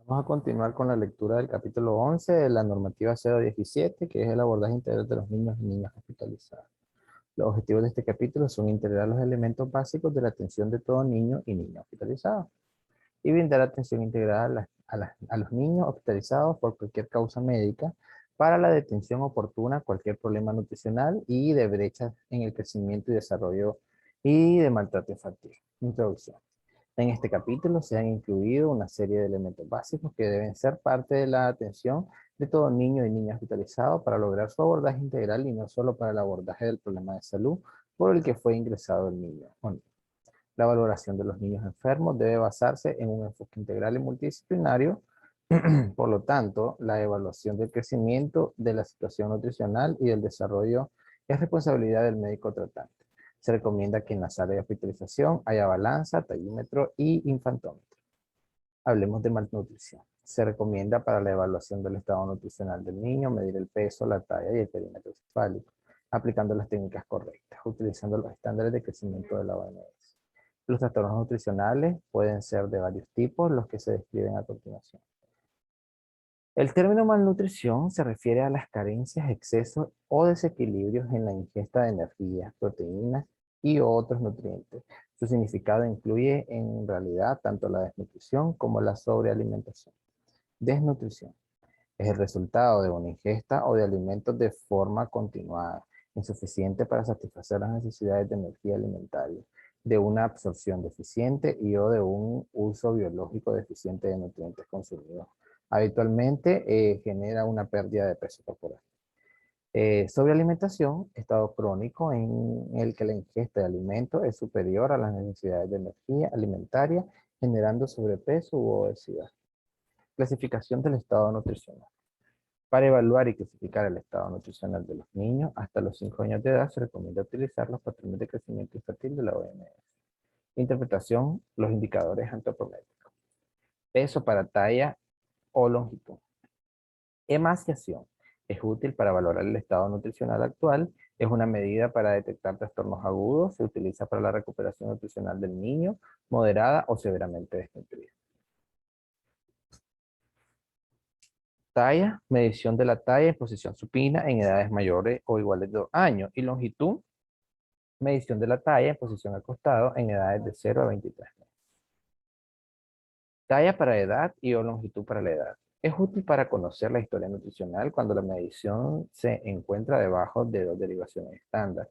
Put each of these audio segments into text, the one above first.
Vamos a continuar con la lectura del capítulo 11 de la normativa 017, que es el abordaje integral de los niños y niñas hospitalizados. Los objetivos de este capítulo son integrar los elementos básicos de la atención de todo niño y niña hospitalizado y brindar atención integrada a los niños hospitalizados por cualquier causa médica para la detención oportuna, cualquier problema nutricional y de brechas en el crecimiento y desarrollo y de maltrato infantil. Introducción. En este capítulo se han incluido una serie de elementos básicos que deben ser parte de la atención de todo niño y niña hospitalizado para lograr su abordaje integral y no solo para el abordaje del problema de salud por el que fue ingresado el niño. Bueno, la valoración de los niños enfermos debe basarse en un enfoque integral y multidisciplinario. Por lo tanto, la evaluación del crecimiento, de la situación nutricional y del desarrollo es responsabilidad del médico tratante. Se recomienda que en la sala de hospitalización haya balanza, tallímetro y infantómetro. Hablemos de malnutrición. Se recomienda para la evaluación del estado nutricional del niño medir el peso, la talla y el perímetro cefálico, aplicando las técnicas correctas, utilizando los estándares de crecimiento de la OMS. Los trastornos nutricionales pueden ser de varios tipos, los que se describen a continuación. El término malnutrición se refiere a las carencias, excesos o desequilibrios en la ingesta de energía, proteínas y otros nutrientes. Su significado incluye en realidad tanto la desnutrición como la sobrealimentación. Desnutrición es el resultado de una ingesta o de alimentos de forma continuada, insuficiente para satisfacer las necesidades de energía alimentaria, de una absorción deficiente y o de un uso biológico deficiente de nutrientes consumidos. Habitualmente genera una pérdida de peso corporal. Sobrealimentación, estado crónico en el que la ingesta de alimentos es superior a las necesidades de energía alimentaria, generando sobrepeso u obesidad. Clasificación del estado nutricional. Para evaluar y clasificar el estado nutricional de los niños hasta los 5 años de edad se recomienda utilizar los patrones de crecimiento infantil de la OMS. Interpretación, los indicadores antropométricos. Peso para talla o longitud. Emaciación. Es útil para valorar el estado nutricional actual. Es una medida para detectar trastornos agudos. Se utiliza para la recuperación nutricional del niño, moderada o severamente desnutrida. Talla, medición de la talla en posición supina en edades mayores o iguales de 2 años. Y longitud, medición de la talla en posición acostado en edades de 0 a 23 meses. Talla para edad y o longitud para la edad. Es útil para conocer la historia nutricional cuando la medición se encuentra debajo de 2 derivaciones estándar.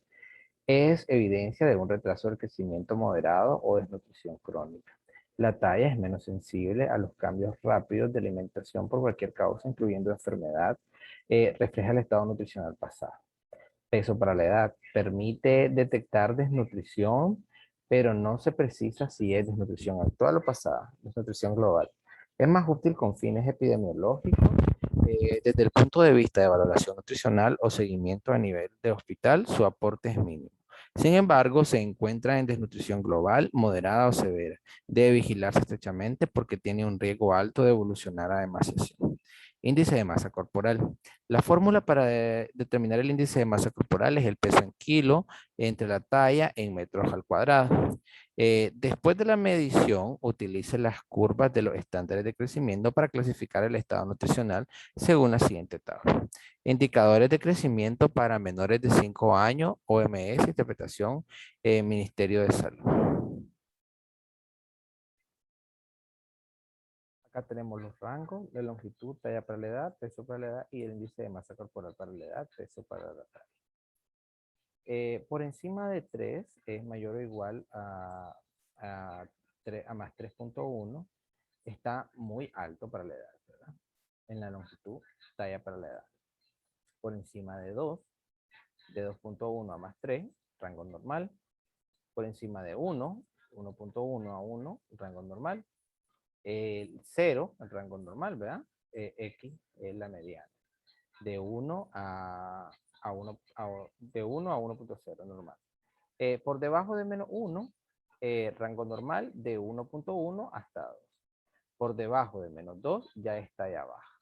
Es evidencia de un retraso del crecimiento moderado o desnutrición crónica. La talla es menos sensible a los cambios rápidos de alimentación por cualquier causa, incluyendo enfermedad. Refleja el estado nutricional pasado. Peso para la edad. Permite detectar desnutrición, pero no se precisa si es desnutrición actual o pasada, desnutrición global. Es más útil con fines epidemiológicos, desde el punto de vista de valoración nutricional o seguimiento a nivel de hospital, su aporte es mínimo. Sin embargo, se encuentra en desnutrición global, moderada o severa. Debe vigilarse estrechamente porque tiene un riesgo alto de evolucionar a emaciación. Índice de masa corporal. La fórmula para determinar el índice de masa corporal es el peso en kilo entre la talla en metros al cuadrado. Después de la medición, utilice las curvas de los estándares de crecimiento para clasificar el estado nutricional según la siguiente tabla. Indicadores de crecimiento para menores de 5 años, OMS, interpretación, Ministerio de Salud. Acá tenemos los rangos de longitud, talla para la edad, peso para la edad y el índice de masa corporal para la edad, peso para la talla. Por encima de 3 es mayor o igual a más 3.1. Está muy alto para la edad, ¿verdad? En la longitud, talla para la edad. Por encima de 2, de 2.1 a más 3, rango normal. Por encima de 1, 1.1 a 1, rango normal. 0, el rango normal, ¿verdad? X es la mediana. De 1 a 1, de 1 a 1.0 normal. Por debajo de menos 1, rango normal de 1.1 hasta 2. Por debajo de menos 2 ya está allá abajo.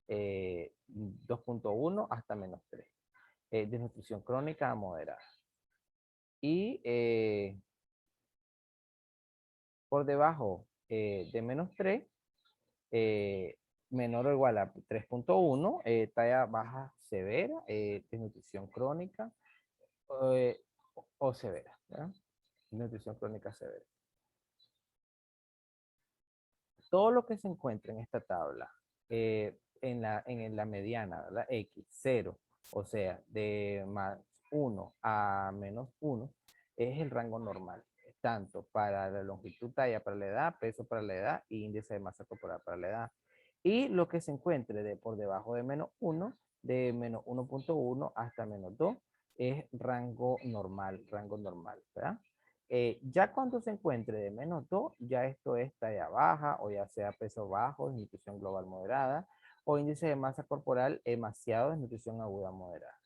2.1 hasta menos 3. Desnutrición crónica a moderada. Y por debajo de menos 3 menor o igual a 3.1, talla baja severa, desnutrición crónica eh, o severa, ¿verdad? Desnutrición crónica severa. Todo lo que se encuentra en esta tabla, en la mediana, ¿verdad? X, 0, o sea, de más 1 a menos 1, es el rango normal, tanto para la longitud, talla para la edad, peso para la edad y índice de masa corporal para la edad. Y lo que se encuentre por debajo de menos 1, de menos 1.1 hasta menos 2, es rango normal, ¿verdad? Ya cuando se encuentre de menos 2, ya esto es talla baja o ya sea peso bajo, desnutrición global moderada o índice de masa corporal demasiado, desnutrición aguda moderada.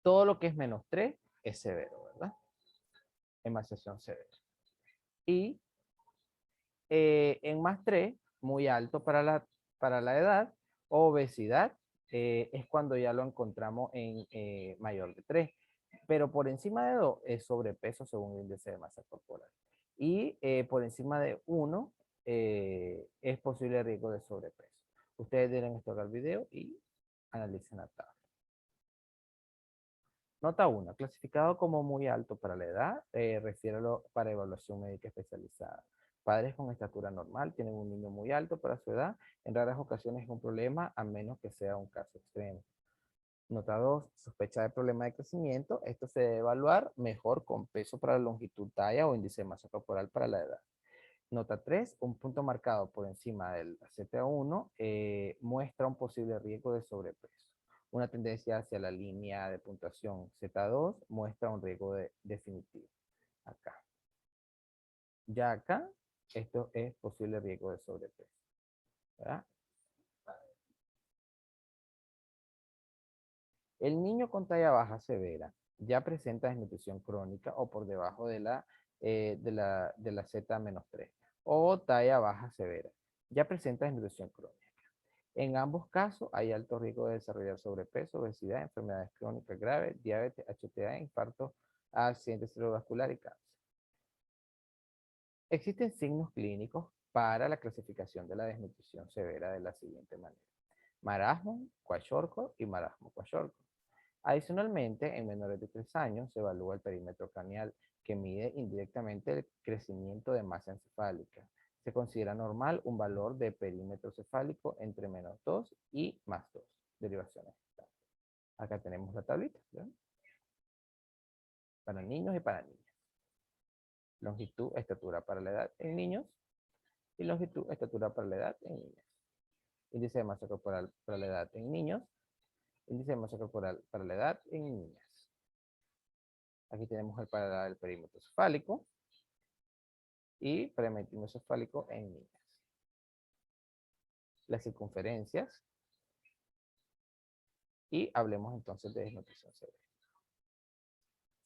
Todo lo que es menos 3 es severo, ¿verdad? Emaciación severa. Y en más 3, muy alto para la edad, obesidad, es cuando ya lo encontramos en mayor de 3. Pero por encima de 2 es sobrepeso según el índice de masa corporal. Y por encima de 1 es posible riesgo de sobrepeso. Ustedes deben estudiar el video y analicen la tabla. Nota 1. Clasificado como muy alto para la edad, refiéralo para evaluación médica especializada. Padres con estatura normal tienen un niño muy alto para su edad. En raras ocasiones es un problema, a menos que sea un caso extremo. Nota 2. Sospecha de problema de crecimiento. Esto se debe evaluar mejor con peso para la longitud, talla o índice de masa corporal para la edad. Nota 3. Un punto marcado por encima del ZA1 muestra un posible riesgo de sobrepeso. Una tendencia hacia la línea de puntuación Z2 muestra un riesgo definitivo. Acá. Ya acá, esto es posible riesgo de sobrepeso. ¿Verdad? El niño con talla baja severa ya presenta desnutrición crónica o por debajo de la Z-3 o talla baja severa. Ya presenta desnutrición crónica. En ambos casos hay alto riesgo de desarrollar sobrepeso, obesidad, enfermedades crónicas graves, diabetes, HTA, infarto, accidente cerebrovascular y cáncer. Existen signos clínicos para la clasificación de la desnutrición severa de la siguiente manera: marasmo, kwashiorkor y marasmo kwashiorkor. Adicionalmente, en menores de 3 años se evalúa el perímetro craneal, que mide indirectamente el crecimiento de masa encefálica. Se considera normal un valor de perímetro cefálico entre menos 2 y más 2. Derivaciones. Acá tenemos la tablita, ¿verdad? Para niños y para niñas. Longitud, estatura para la edad en niños y longitud, estatura para la edad en niñas. Índice de masa corporal para la edad en niños. Índice de masa corporal para la edad en niñas. Aquí tenemos el para el perímetro cefálico y perímetro cefálico en niñas. Las circunferencias. Y hablemos entonces de desnutrición severa.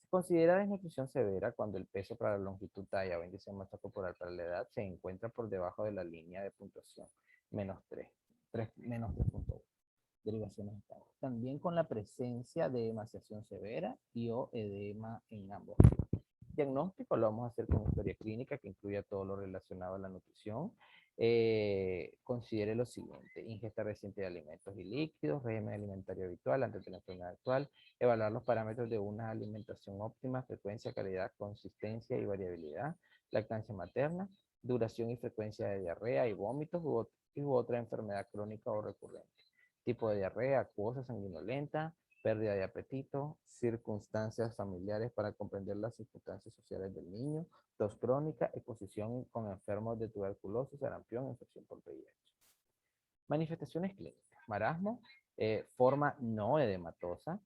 Se considera desnutrición severa cuando el peso para la longitud, talla o índice de masa corporal para la edad se encuentra por debajo de la línea de puntuación, menos 3, menos 3.1. Derivaciones estables. También con la presencia de emaciación severa y o edema en ambos. Diagnóstico lo vamos a hacer con historia clínica que incluya todo lo relacionado a la nutrición. Considere lo siguiente: ingesta reciente de alimentos y líquidos, régimen alimentario habitual antes de la enfermedad actual, evaluar los parámetros de una alimentación óptima, frecuencia, calidad, consistencia y variabilidad, lactancia materna, duración y frecuencia de diarrea y vómitos u otra enfermedad crónica o recurrente, tipo de diarrea, acuosa, sanguinolenta, pérdida de apetito, circunstancias familiares para comprender las circunstancias sociales del niño, tos crónica, exposición con enfermos de tuberculosis, sarampión, infección por VIH. Manifestaciones clínicas: marasmo, forma no edematosa,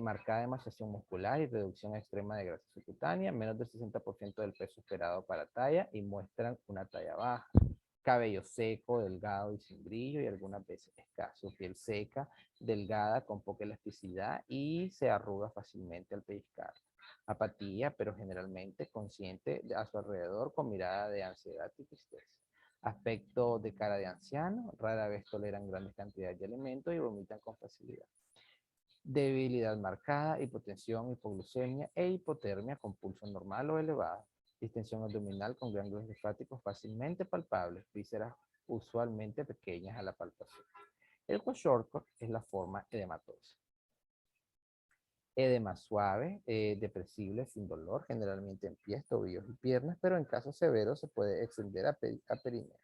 marcada emaciación muscular y reducción extrema de grasa subcutánea, menos del 60% del peso esperado para talla y muestran una talla baja. Cabello seco, delgado y sin brillo y algunas veces escaso. Piel seca, delgada, con poca elasticidad y se arruga fácilmente al pellizcar. Apatía, pero generalmente consciente a su alrededor con mirada de ansiedad y tristeza. Aspecto de cara de anciano, rara vez toleran grandes cantidades de alimentos y vomitan con facilidad. Debilidad marcada, hipotensión, hipoglucemia e hipotermia con pulso normal o elevado. distensión abdominal con ganglios linfáticos fácilmente palpables, vísceras usualmente pequeñas a la palpación. El kwashiorkor es la forma edematosa. Edema suave, depresible, sin dolor, generalmente en pies, tobillos y piernas, pero en casos severos se puede extender a perineo,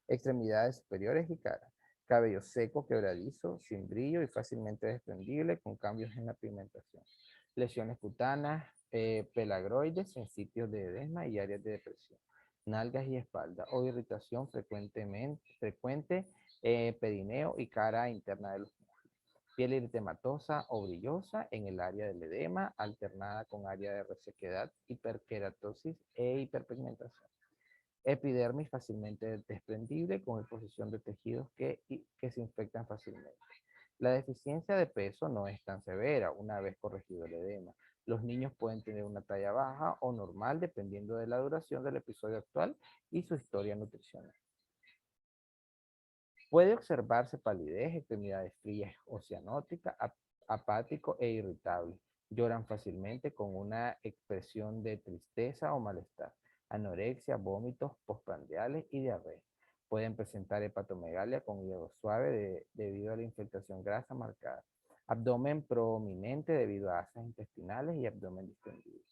extremidades superiores y cara. Cabello seco, quebradizo, sin brillo y fácilmente desprendible, con cambios en la pigmentación. Lesiones cutáneas, pelagroides en sitios de edema y áreas de depresión. Nalgas y espalda o irritación frecuente, perineo y cara interna de los muslos. Piel eritematosa o brillosa en el área del edema, alternada con área de resequedad, hiperkeratosis e hiperpigmentación. Epidermis fácilmente desprendible con exposición de tejidos que se infectan fácilmente. La deficiencia de peso no es tan severa una vez corregido el edema. Los niños pueden tener una talla baja o normal dependiendo de la duración del episodio actual y su historia nutricional. Puede observarse palidez, extremidades frías o cianótica, apático e irritable. Lloran fácilmente con una expresión de tristeza o malestar. Anorexia, vómitos postprandiales y diarrea. Pueden presentar hepatomegalia con hígado suave debido a la infiltración grasa marcada. Abdomen prominente debido a asas intestinales y abdomen distendido.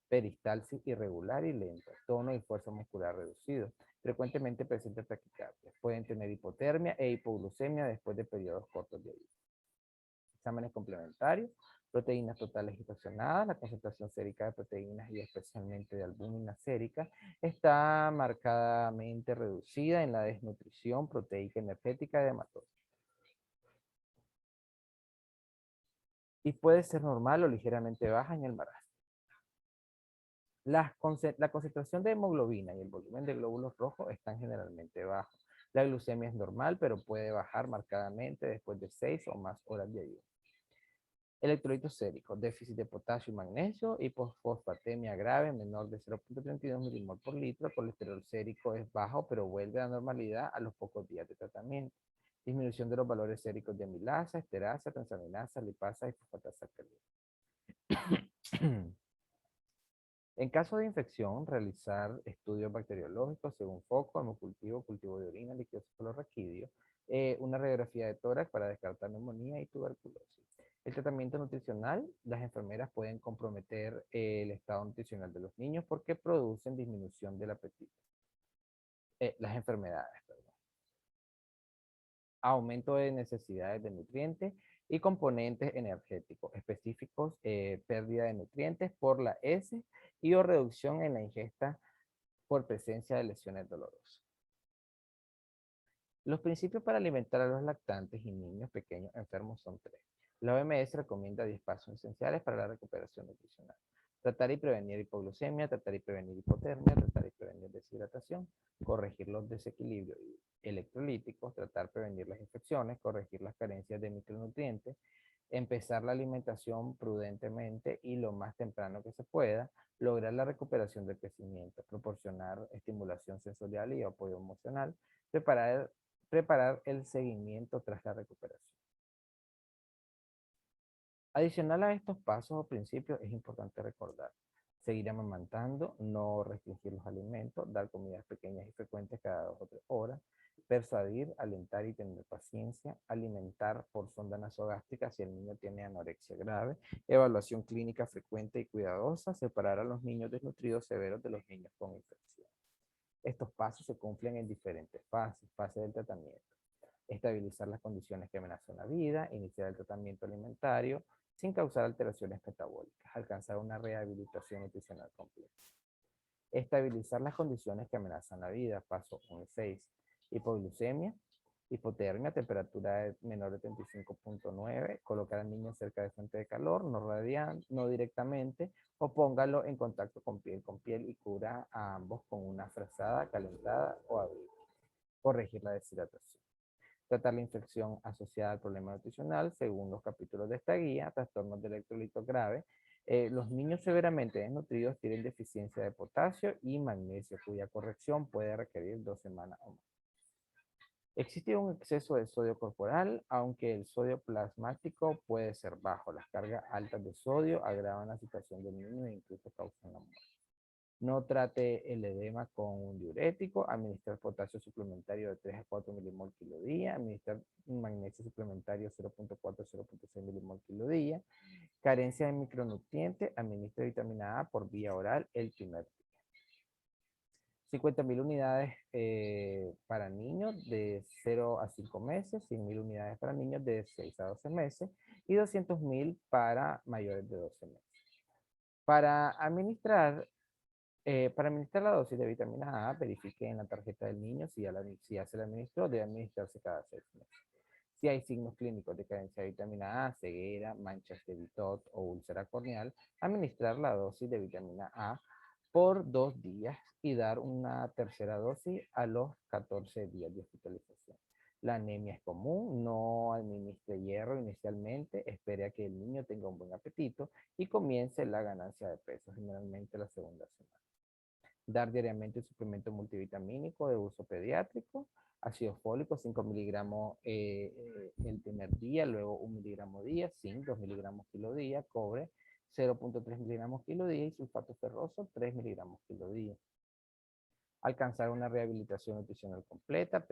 Peristalsis irregular y lenta. Tono y fuerza muscular reducido. Frecuentemente presenta taquicardia. Pueden tener hipotermia e hipoglucemia después de periodos cortos de ayuno. Exámenes complementarios. Proteínas totales y fraccionadas. La concentración sérica de proteínas y especialmente de albúmina sérica está marcadamente reducida en la desnutrición proteica energética de hematosa. Y puede ser normal o ligeramente baja en el marasmo. La concentración de hemoglobina y el volumen de glóbulos rojos están generalmente bajos. La glucemia es normal, pero puede bajar marcadamente después de 6 o más horas de ayuno. Electrolitos séricos, déficit de potasio y magnesio, hipofosfatemia grave menor de 0.32 milimol por litro. Colesterol sérico es bajo, pero vuelve a la normalidad a los pocos días de tratamiento. Disminución de los valores séricos de amilasa, esterasa, transaminasa, lipasa y fosfatasa cardíaca. En caso de infección, realizar estudios bacteriológicos según foco, hemocultivo, cultivo de orina, líquido cefalorraquídeo, una radiografía de tórax para descartar neumonía y tuberculosis. El tratamiento nutricional, las enfermeras pueden comprometer el estado nutricional de los niños porque producen disminución del apetito. Las enfermedades, perdón. Aumento de necesidades de nutrientes y componentes energéticos específicos, pérdida de nutrientes por la S y o reducción en la ingesta por presencia de lesiones dolorosas. Los principios para alimentar a los lactantes y niños pequeños enfermos son 3. La OMS recomienda 10 pasos esenciales para la recuperación nutricional. Tratar y prevenir hipoglucemia, tratar y prevenir hipotermia, tratar y prevenir deshidratación, corregir los desequilibrios electrolíticos, tratar de prevenir las infecciones, corregir las carencias de micronutrientes, empezar la alimentación prudentemente y lo más temprano que se pueda, lograr la recuperación del crecimiento, proporcionar estimulación sensorial y apoyo emocional, preparar el seguimiento tras la recuperación. Adicional a estos pasos o principios, es importante recordar: seguir amamantando, no restringir los alimentos, dar comidas pequeñas y frecuentes cada 2 o 3 horas, persuadir, alentar y tener paciencia, alimentar por sonda nasogástrica si el niño tiene anorexia grave, evaluación clínica frecuente y cuidadosa, separar a los niños desnutridos severos de los niños con infección. Estos pasos se cumplen en diferentes fases. Fase del tratamiento: estabilizar las condiciones que amenazan la vida, iniciar el tratamiento alimentario sin causar alteraciones metabólicas, alcanzar una rehabilitación nutricional completa. Estabilizar las condiciones que amenazan la vida, paso 1 y 6. Hipoglucemia, hipotermia, temperatura menor de 35.9, colocar al niño cerca de fuente de calor, no directamente, o póngalo en contacto con piel y cubra a ambos con una frazada, calentada o abrigo. Corregir la deshidratación. Tratar la infección asociada al problema nutricional, según los capítulos de esta guía, trastornos de electrolitos graves. Los niños severamente desnutridos tienen deficiencia de potasio y magnesio, cuya corrección puede requerir 2 semanas o más. Existe un exceso de sodio corporal, aunque el sodio plasmático puede ser bajo. Las cargas altas de sodio agravan la situación del niño e incluso causan la muerte. No trate el edema con un diurético, administrar potasio suplementario de 3 a 4 milimol kilo día, administrar magnesio suplementario 0.4 a 0.6 milimol kilo día, carencia de micronutrientes, administra vitamina A por vía oral el primer día. 50.000 unidades para niños de 0 a 5 meses, 100.000 unidades para niños de 6 a 12 meses y 200.000 para mayores de 12 meses. Para administrar la dosis de vitamina A, verifique en la tarjeta del niño si ya se le administró, debe administrarse cada 6 meses. Si hay signos clínicos de carencia de vitamina A, ceguera, manchas de Bitot o úlcera corneal, administrar la dosis de vitamina A por 2 días y dar una tercera dosis a los 14 días de hospitalización. La anemia es común, no administre hierro inicialmente, espere a que el niño tenga un buen apetito y comience la ganancia de peso, generalmente la segunda semana. Dar diariamente un suplemento multivitamínico de uso pediátrico, ácido fólico 5 miligramos el primer día, luego 1 miligramo día, zinc 2 miligramos kilo día, cobre 0.3 miligramos kilo día y sulfato ferroso 3 miligramos kilo día. Alcanzar una rehabilitación nutricional completa,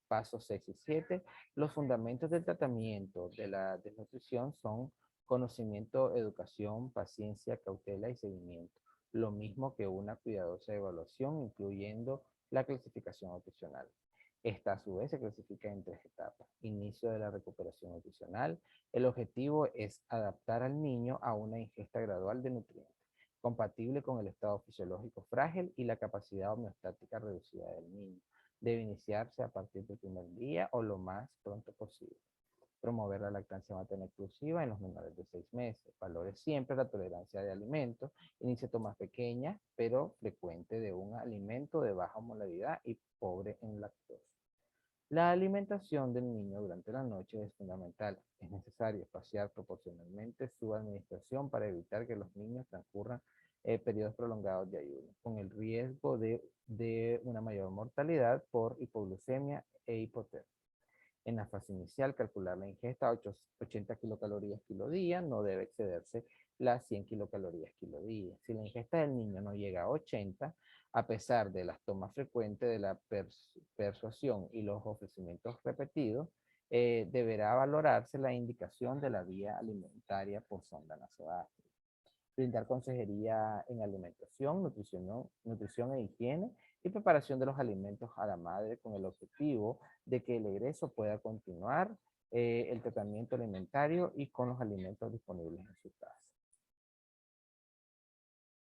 pasos 6 y 7. Los fundamentos del tratamiento de la desnutrición son conocimiento, educación, paciencia, cautela y seguimiento. Lo mismo que una cuidadosa evaluación, incluyendo la clasificación nutricional. Esta a su vez se clasifica en 3 etapas. Inicio de la recuperación nutricional. El objetivo es adaptar al niño a una ingesta gradual de nutrientes, compatible con el estado fisiológico frágil y la capacidad homeostática reducida del niño. Debe iniciarse a partir del primer día o lo más pronto posible. Promover la lactancia materna exclusiva en los menores de 6 meses. Valore siempre la tolerancia de alimentos. Inicie tomas pequeñas, pero frecuente de un alimento de baja molaridad y pobre en lactosa. La alimentación del niño durante la noche es fundamental. Es necesario espaciar proporcionalmente su administración para evitar que los niños transcurran periodos prolongados de ayuno, con el riesgo de una mayor mortalidad por hipoglucemia e hipotermia. En la fase inicial, calcular la ingesta a 80 kilocalorías kilo día, no debe excederse las 100 kilocalorías kilo día. Si la ingesta del niño no llega a 80, a pesar de las tomas frecuentes de la persuasión y los ofrecimientos repetidos, deberá valorarse la indicación de la vía alimentaria por sonda nasogástrica. Brindar consejería en alimentación, nutrición e higiene y preparación de los alimentos a la madre con el objetivo de que el egreso pueda continuar el tratamiento alimentario y con los alimentos disponibles en su casa.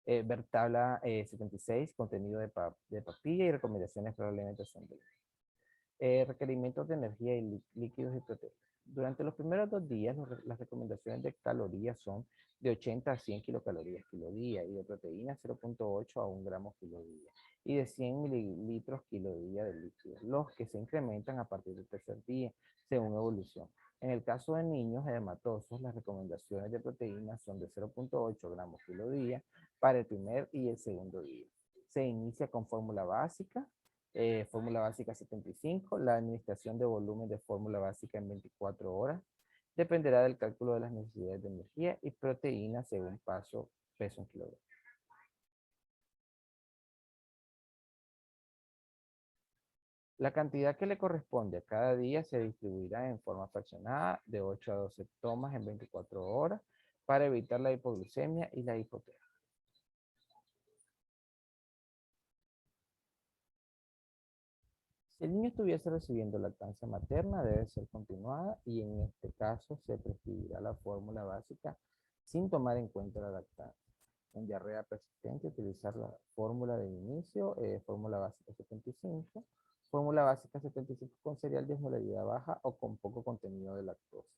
Ver tabla 76, contenido de papilla y recomendaciones para la alimentación del niño. Requerimientos de energía y líquidos y proteínas. Durante los primeros 2 días, las recomendaciones de calorías son de 80 a 100 kilocalorías kilo día y de proteínas 0.8 a 1 gramo kilo día y de 100 mililitros kilo día de líquidos, los que se incrementan a partir del tercer día según evolución. En el caso de niños edematosos, las recomendaciones de proteínas son de 0.8 gramos kilo día para el primer y el segundo día. Se inicia con fórmula básica 75, la administración de volumen de fórmula básica en 24 horas. Dependerá del cálculo de las necesidades de energía y proteínas según peso en kilogramos. La cantidad que le corresponde a cada día se distribuirá en forma fraccionada de 8 a 12 tomas en 24 horas para evitar la hipoglucemia y la hipotermia. Si el niño estuviese recibiendo lactancia materna, debe ser continuada y en este caso se prescribirá la fórmula básica sin tomar en cuenta la lactancia. En diarrea persistente, utilizar la fórmula de inicio, fórmula básica 75, fórmula básica 75 con cereal de osmolaridad baja o con poco contenido de lactosa.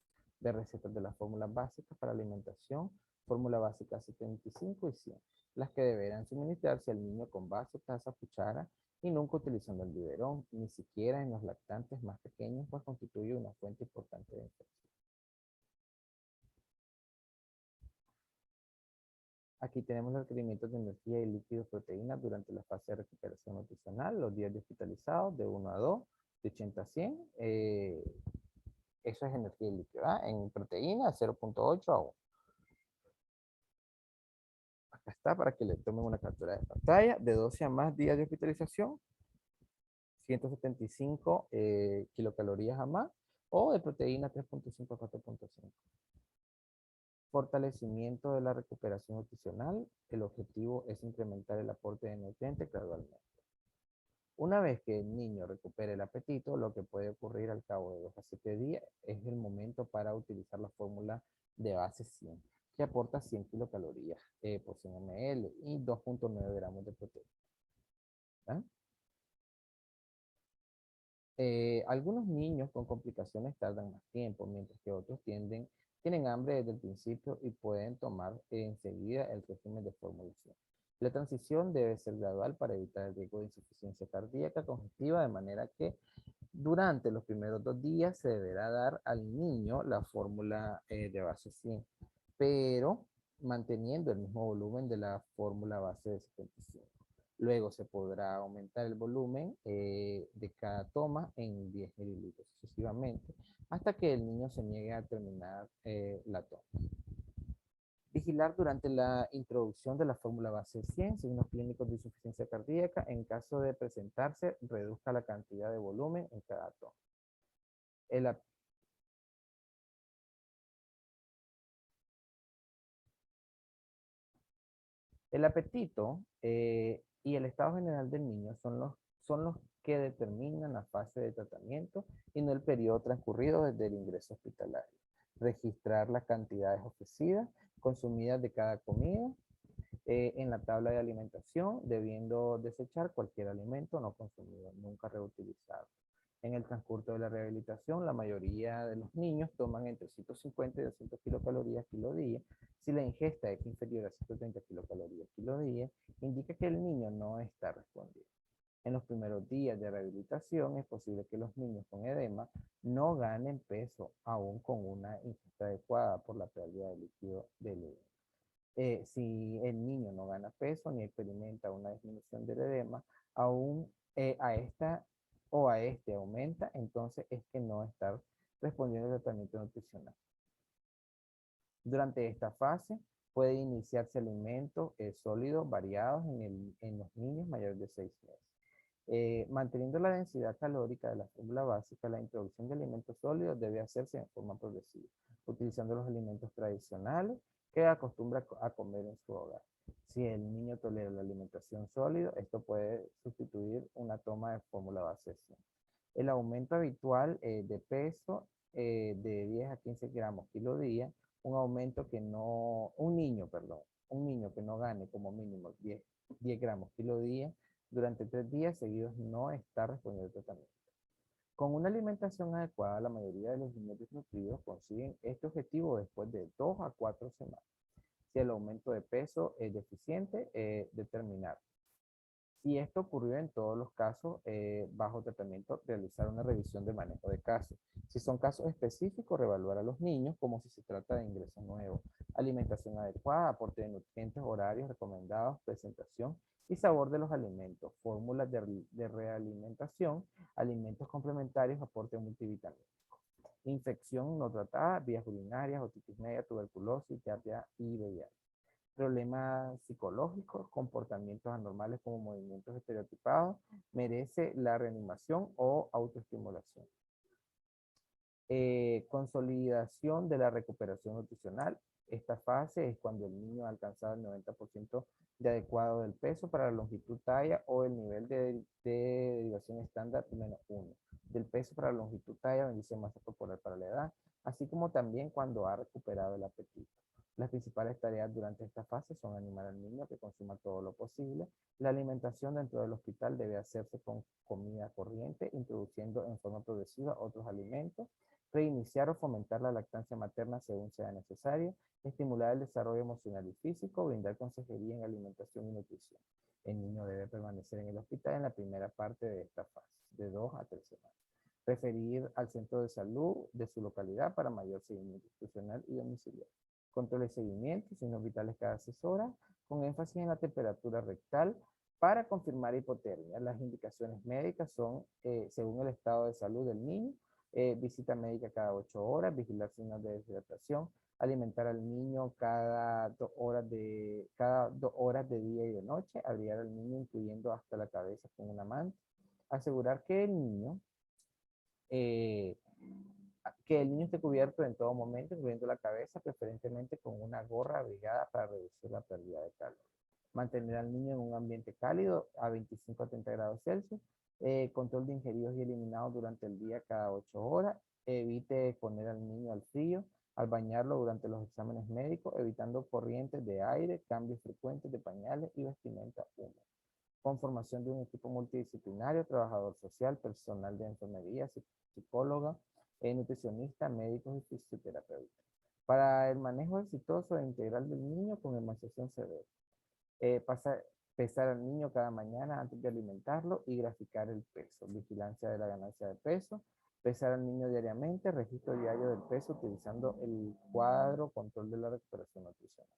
De recetas de las fórmulas básicas para alimentación, fórmula básica 75 y 100, las que deberán suministrarse al niño con vaso, taza, cuchara y nunca utilizando el biberón, ni siquiera en los lactantes más pequeños, pues constituye una fuente importante de infección. Aquí tenemos los requerimientos de energía y líquidos proteínas durante la fase de recuperación nutricional, los días de hospitalizados de 1 a 2, de 80 a 100. Eso es energía y líquido, ¿verdad? En proteína 0.8 a 1. acá está para que le tomen una captura de pantalla. De 12 a más días de hospitalización, 175 kilocalorías a más, o de proteína 3.5 a 4.5. Fortalecimiento de la recuperación nutricional. El objetivo es incrementar el aporte de nutrientes gradualmente. Una vez que el niño recupere el apetito, lo que puede ocurrir al cabo de 2 a 7 días es el momento para utilizar la fórmula de base 100, que aporta 100 kilocalorías por 100 ml y 2.9 gramos de proteína. ¿Ah? Algunos niños con complicaciones tardan más tiempo, mientras que otros tienen hambre desde el principio y pueden tomar enseguida el régimen de formulación. La transición debe ser gradual para evitar el riesgo de insuficiencia cardíaca congestiva, de manera que durante los primeros 2 días se deberá dar al niño la fórmula de base 100, pero manteniendo el mismo volumen de la fórmula base de 75. Luego se podrá aumentar el volumen de cada toma en 10 mililitros sucesivamente hasta que el niño se niegue a terminar la toma. Vigilar durante la introducción de la fórmula base 100 signos clínicos de insuficiencia cardíaca. En caso de presentarse, reduzca la cantidad de volumen en cada toma. El, el apetito y el estado general del niño son los que determinan la fase de tratamiento y no el periodo transcurrido desde el ingreso hospitalario. Registrar las cantidades ofrecidas, consumidas de cada comida en la tabla de alimentación, debiendo desechar cualquier alimento no consumido, nunca reutilizado. En el transcurso de la rehabilitación, la mayoría de los niños toman entre 150 y 200 kilocalorías kilo día. Si la ingesta es inferior a 130 kilocalorías kilo día, indica que el niño no está respondiendo. En los primeros días de rehabilitación es posible que los niños con edema no ganen peso aún con una ingesta adecuada por la pérdida de líquido del edema. Si el niño no gana peso ni experimenta una disminución del edema, aún a esta o a este aumenta, entonces es que no está respondiendo al tratamiento nutricional. Durante esta fase puede iniciarse alimentos sólidos variados en los niños mayores de 6 meses. Manteniendo la densidad calórica de la fórmula básica, la introducción de alimentos sólidos debe hacerse en forma progresiva, utilizando los alimentos tradicionales que acostumbra a comer en su hogar. Si el niño tolera la alimentación sólida, esto puede sustituir una toma de fórmula base 100. El aumento habitual de peso de 10 a 15 gramos kilo día, un niño que no gane como mínimo 10 gramos kilo día durante 3 días seguidos no está respondiendo al tratamiento. Con una alimentación adecuada, la mayoría de los niños desnutridos consiguen este objetivo después de 2 a 4 semanas. Si el aumento de peso es deficiente, determinar. Si esto ocurrió en todos los casos, bajo tratamiento, realizar una revisión de manejo de casos. Si son casos específicos, reevaluar a los niños como si se trata de ingresos nuevos. Alimentación adecuada, aporte de nutrientes, horarios recomendados, presentación y sabor de los alimentos. Fórmulas de realimentación, alimentos complementarios, aporte multivitamínico. Infección no tratada, vías urinarias, otitis media, tuberculosis, diarrea y VIH. Problemas psicológicos, comportamientos anormales como movimientos estereotipados, merece la reanimación o autoestimulación. Consolidación de la recuperación nutricional. Esta fase es cuando el niño ha alcanzado el 90% de adecuado del peso para la longitud talla o el nivel de derivación estándar -1 del peso para la longitud talla o índice de masa corporal para la edad, así como también cuando ha recuperado el apetito. Las principales tareas durante esta fase son animar al niño a que consuma todo lo posible. La alimentación dentro del hospital debe hacerse con comida corriente, introduciendo en forma progresiva otros alimentos, reiniciar o fomentar la lactancia materna según sea necesario, estimular el desarrollo emocional y físico, brindar consejería en alimentación y nutrición. El niño debe permanecer en el hospital en la primera parte de esta fase, de 2 a 3 semanas. Referir al centro de salud de su localidad para mayor seguimiento institucional y domiciliario. Control de seguimiento, signos vitales cada 6 horas, con énfasis en la temperatura rectal para confirmar hipotermia. Las indicaciones médicas son, según el estado de salud del niño, visita médica cada 8 horas, vigilar signos de deshidratación, alimentar al niño cada 2 horas de día y de noche, abrigar al niño incluyendo hasta la cabeza con una manta, asegurar eh, que el niño esté cubierto en todo momento, incluyendo la cabeza, preferentemente con una gorra abrigada para reducir la pérdida de calor. Mantener al niño en un ambiente cálido a 25 a 30 grados Celsius. Control de ingeridos y eliminados durante el día cada 8 horas. Evite exponer al niño al frío al bañarlo durante los exámenes médicos, evitando corrientes de aire, cambios frecuentes de pañales y vestimenta húmeda. Conformación de un equipo multidisciplinario, trabajador social, personal de enfermería, psicóloga, nutricionista, médicos y fisioterapeutas. Para el manejo exitoso e integral del niño con emancipación severa. Pesar al niño cada mañana antes de alimentarlo y graficar el peso. Vigilancia de la ganancia de peso. Pesar al niño diariamente. Registro diario del peso utilizando el cuadro control de la recuperación nutricional.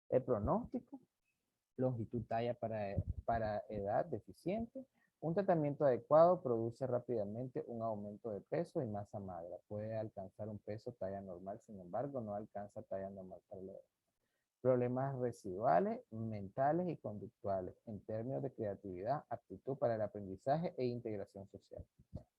El pronóstico. Longitud talla para edad deficiente. Un tratamiento adecuado produce rápidamente un aumento de peso y masa magra. Puede alcanzar un peso talla normal, sin embargo, no alcanza talla normal para la edad. Problemas residuales, mentales y conductuales en términos de creatividad, aptitud para el aprendizaje e integración social.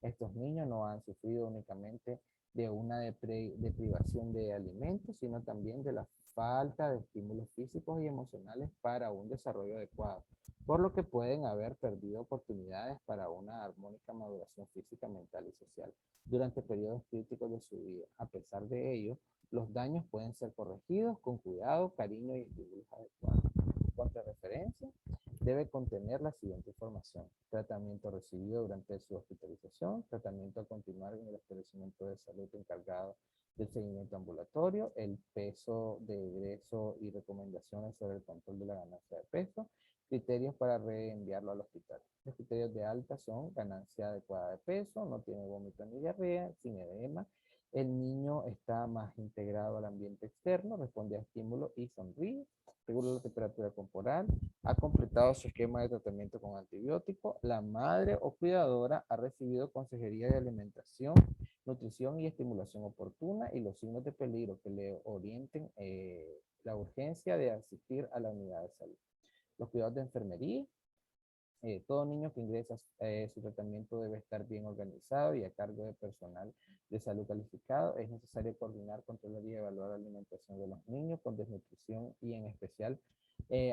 Estos niños no han sufrido únicamente de una deprivación de alimentos, sino también de la falta de estímulos físicos y emocionales para un desarrollo adecuado, por lo que pueden haber perdido oportunidades para una armónica maduración física, mental y social durante periodos críticos de su vida. A pesar de ello, los daños pueden ser corregidos con cuidado, cariño y estímulos adecuados. Contra referencia, debe contener la siguiente información: tratamiento recibido durante su hospitalización, tratamiento a continuar en el establecimiento de salud encargado del seguimiento ambulatorio, el peso de egreso y recomendaciones sobre el control de la ganancia de peso, criterios para reenviarlo al hospital. Los criterios de alta son ganancia adecuada de peso, no tiene vómito ni diarrea, sin edema, el niño está más integrado al ambiente externo, responde a estímulos y sonríe, regula la temperatura corporal, ha completado su esquema de tratamiento con antibiótico, la madre o cuidadora ha recibido consejería de alimentación, nutrición y estimulación oportuna y los signos de peligro que le orienten la urgencia de asistir a la unidad de salud. Los cuidados de enfermería. Todo niño que ingresa su tratamiento debe estar bien organizado y a cargo de personal de salud calificado. Es necesario coordinar, controlar y evaluar la alimentación de los niños con desnutrición y en especial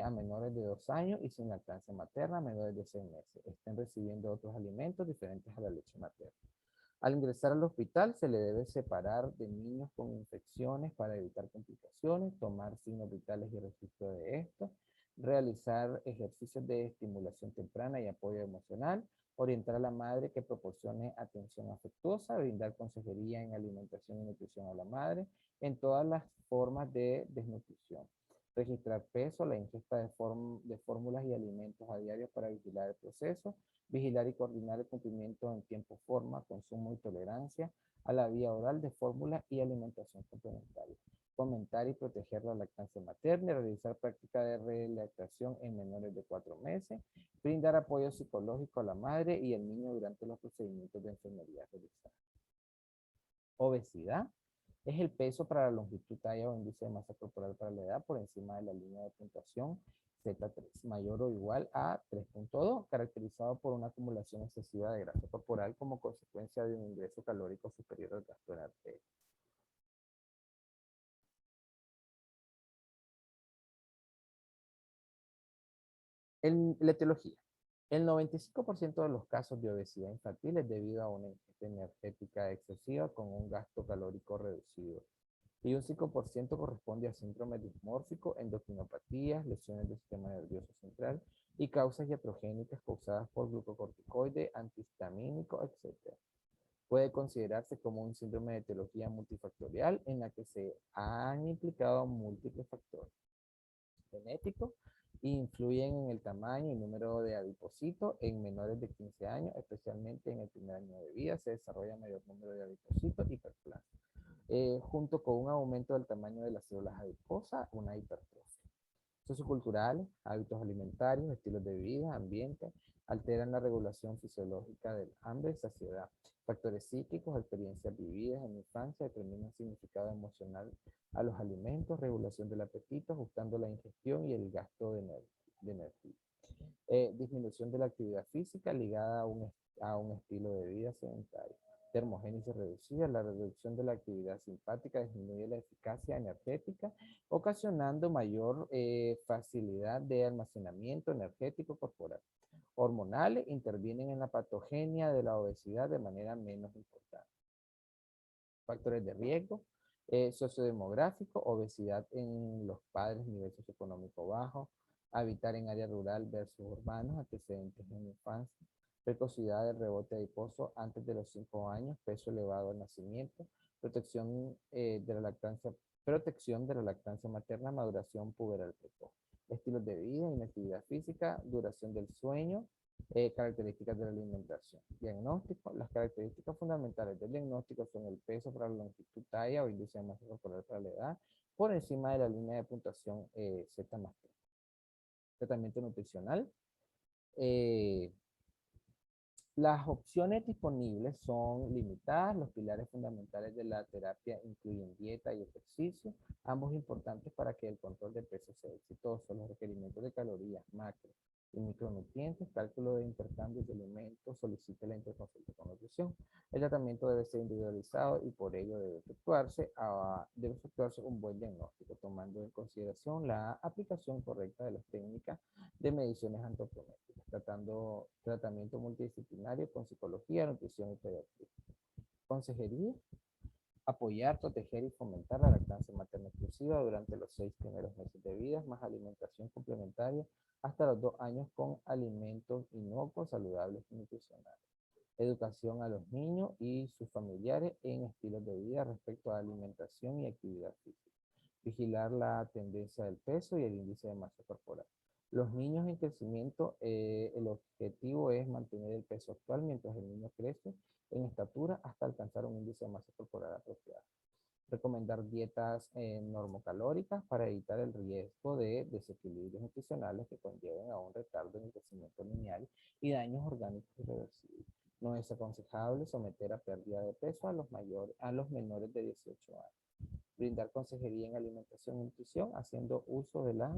a menores de 2 años y sin lactancia materna, a menores de 6 meses. Estén recibiendo otros alimentos diferentes a la leche materna. Al ingresar al hospital se le debe separar de niños con infecciones para evitar complicaciones, tomar signos vitales y registro de esto, realizar ejercicios de estimulación temprana y apoyo emocional, orientar a la madre que proporcione atención afectuosa, brindar consejería en alimentación y nutrición a la madre en todas las formas de desnutrición, registrar peso, la ingesta de fórmulas y alimentos a diario para vigilar el proceso, vigilar y coordinar el cumplimiento en tiempo, forma, consumo y tolerancia a la vía oral de fórmulas y alimentación complementaria. Fomentar y proteger la lactancia materna, realizar práctica de relactación en menores de 4 meses, brindar apoyo psicológico a la madre y el niño durante los procedimientos de enfermería realizados. Obesidad es el peso para la longitud, talla o índice de masa corporal para la edad por encima de la línea de puntuación Z3, mayor o igual a 3.2, caracterizado por una acumulación excesiva de grasa corporal como consecuencia de un ingreso calórico superior al gasto en arteria. La etiología. El 95% de los casos de obesidad infantil es debido a una ingesta energética excesiva con un gasto calórico reducido. Y un 5% corresponde a síndrome dismórfico, endocrinopatías, lesiones del sistema nervioso central y causas iatrogénicas causadas por glucocorticoide, antihistamínico, etc. Puede considerarse como un síndrome de etiología multifactorial en la que se han implicado múltiples factores genéticos e influyen en el tamaño y número de adipocitos en menores de 15 años, especialmente en el primer año de vida, se desarrolla mayor número de adipocitos hiperplásicos. Junto con un aumento del tamaño de las células adiposas, una hipertrofia. Socioculturales, hábitos alimentarios, estilos de vida, ambiente, Alteran la regulación fisiológica del hambre y saciedad. Factores psíquicos, experiencias vividas en la infancia determinan significado emocional a los alimentos, regulación del apetito, ajustando la ingestión y el gasto de energía. Disminución de la actividad física ligada a un estilo de vida sedentario. Termogénesis reducida, la reducción de la actividad simpática disminuye la eficacia energética, ocasionando mayor facilidad de almacenamiento energético corporal. Hormonales intervienen en la patogenia de la obesidad de manera menos importante. Factores de riesgo, sociodemográfico, obesidad en los padres, nivel socioeconómico bajo, habitar en área rural versus urbanos, antecedentes en la infancia, precocidad del rebote adiposo antes de los 5 años, peso elevado al nacimiento, protección de la lactancia materna, maduración puberal precoz, estilos de vida, inactividad física, duración del sueño, características de la alimentación. Diagnóstico. Las características fundamentales del diagnóstico son el peso para la longitud, talla o índice de masa corporal para la edad, por encima de la línea de puntuación Z más T. Tratamiento nutricional. Las opciones disponibles son limitadas. Los pilares fundamentales de la terapia incluyen dieta y ejercicio, ambos importantes para que el control de peso sea exitoso. Los requerimientos de calorías, macro y micronutrientes, cálculo de intercambios de alimentos, solicita la interconsulta con nutrición. El tratamiento debe ser individualizado y por ello debe efectuarse un buen diagnóstico, tomando en consideración la aplicación correcta de las técnicas de mediciones antropométricas, tratamiento multidisciplinario con psicología, nutrición y pediatría. Consejería. Apoyar, proteger y fomentar la lactancia materna exclusiva durante los 6 primeros meses de vida, más alimentación complementaria hasta los 2 años con alimentos inocuos, saludables y nutricionales. Educación a los niños y sus familiares en estilos de vida respecto a alimentación y actividad física. Vigilar la tendencia del peso y el índice de masa corporal. Los niños en crecimiento, el objetivo es mantener el peso actual mientras el niño crece en estatura hasta alcanzar un índice de masa corporal apropiado. Recomendar dietas normocalóricas para evitar el riesgo de desequilibrios nutricionales que conlleven a un retardo en el crecimiento lineal y daños orgánicos irreversibles. No es aconsejable someter a pérdida de peso a los menores de 18 años. Brindar consejería en alimentación y nutrición haciendo uso de las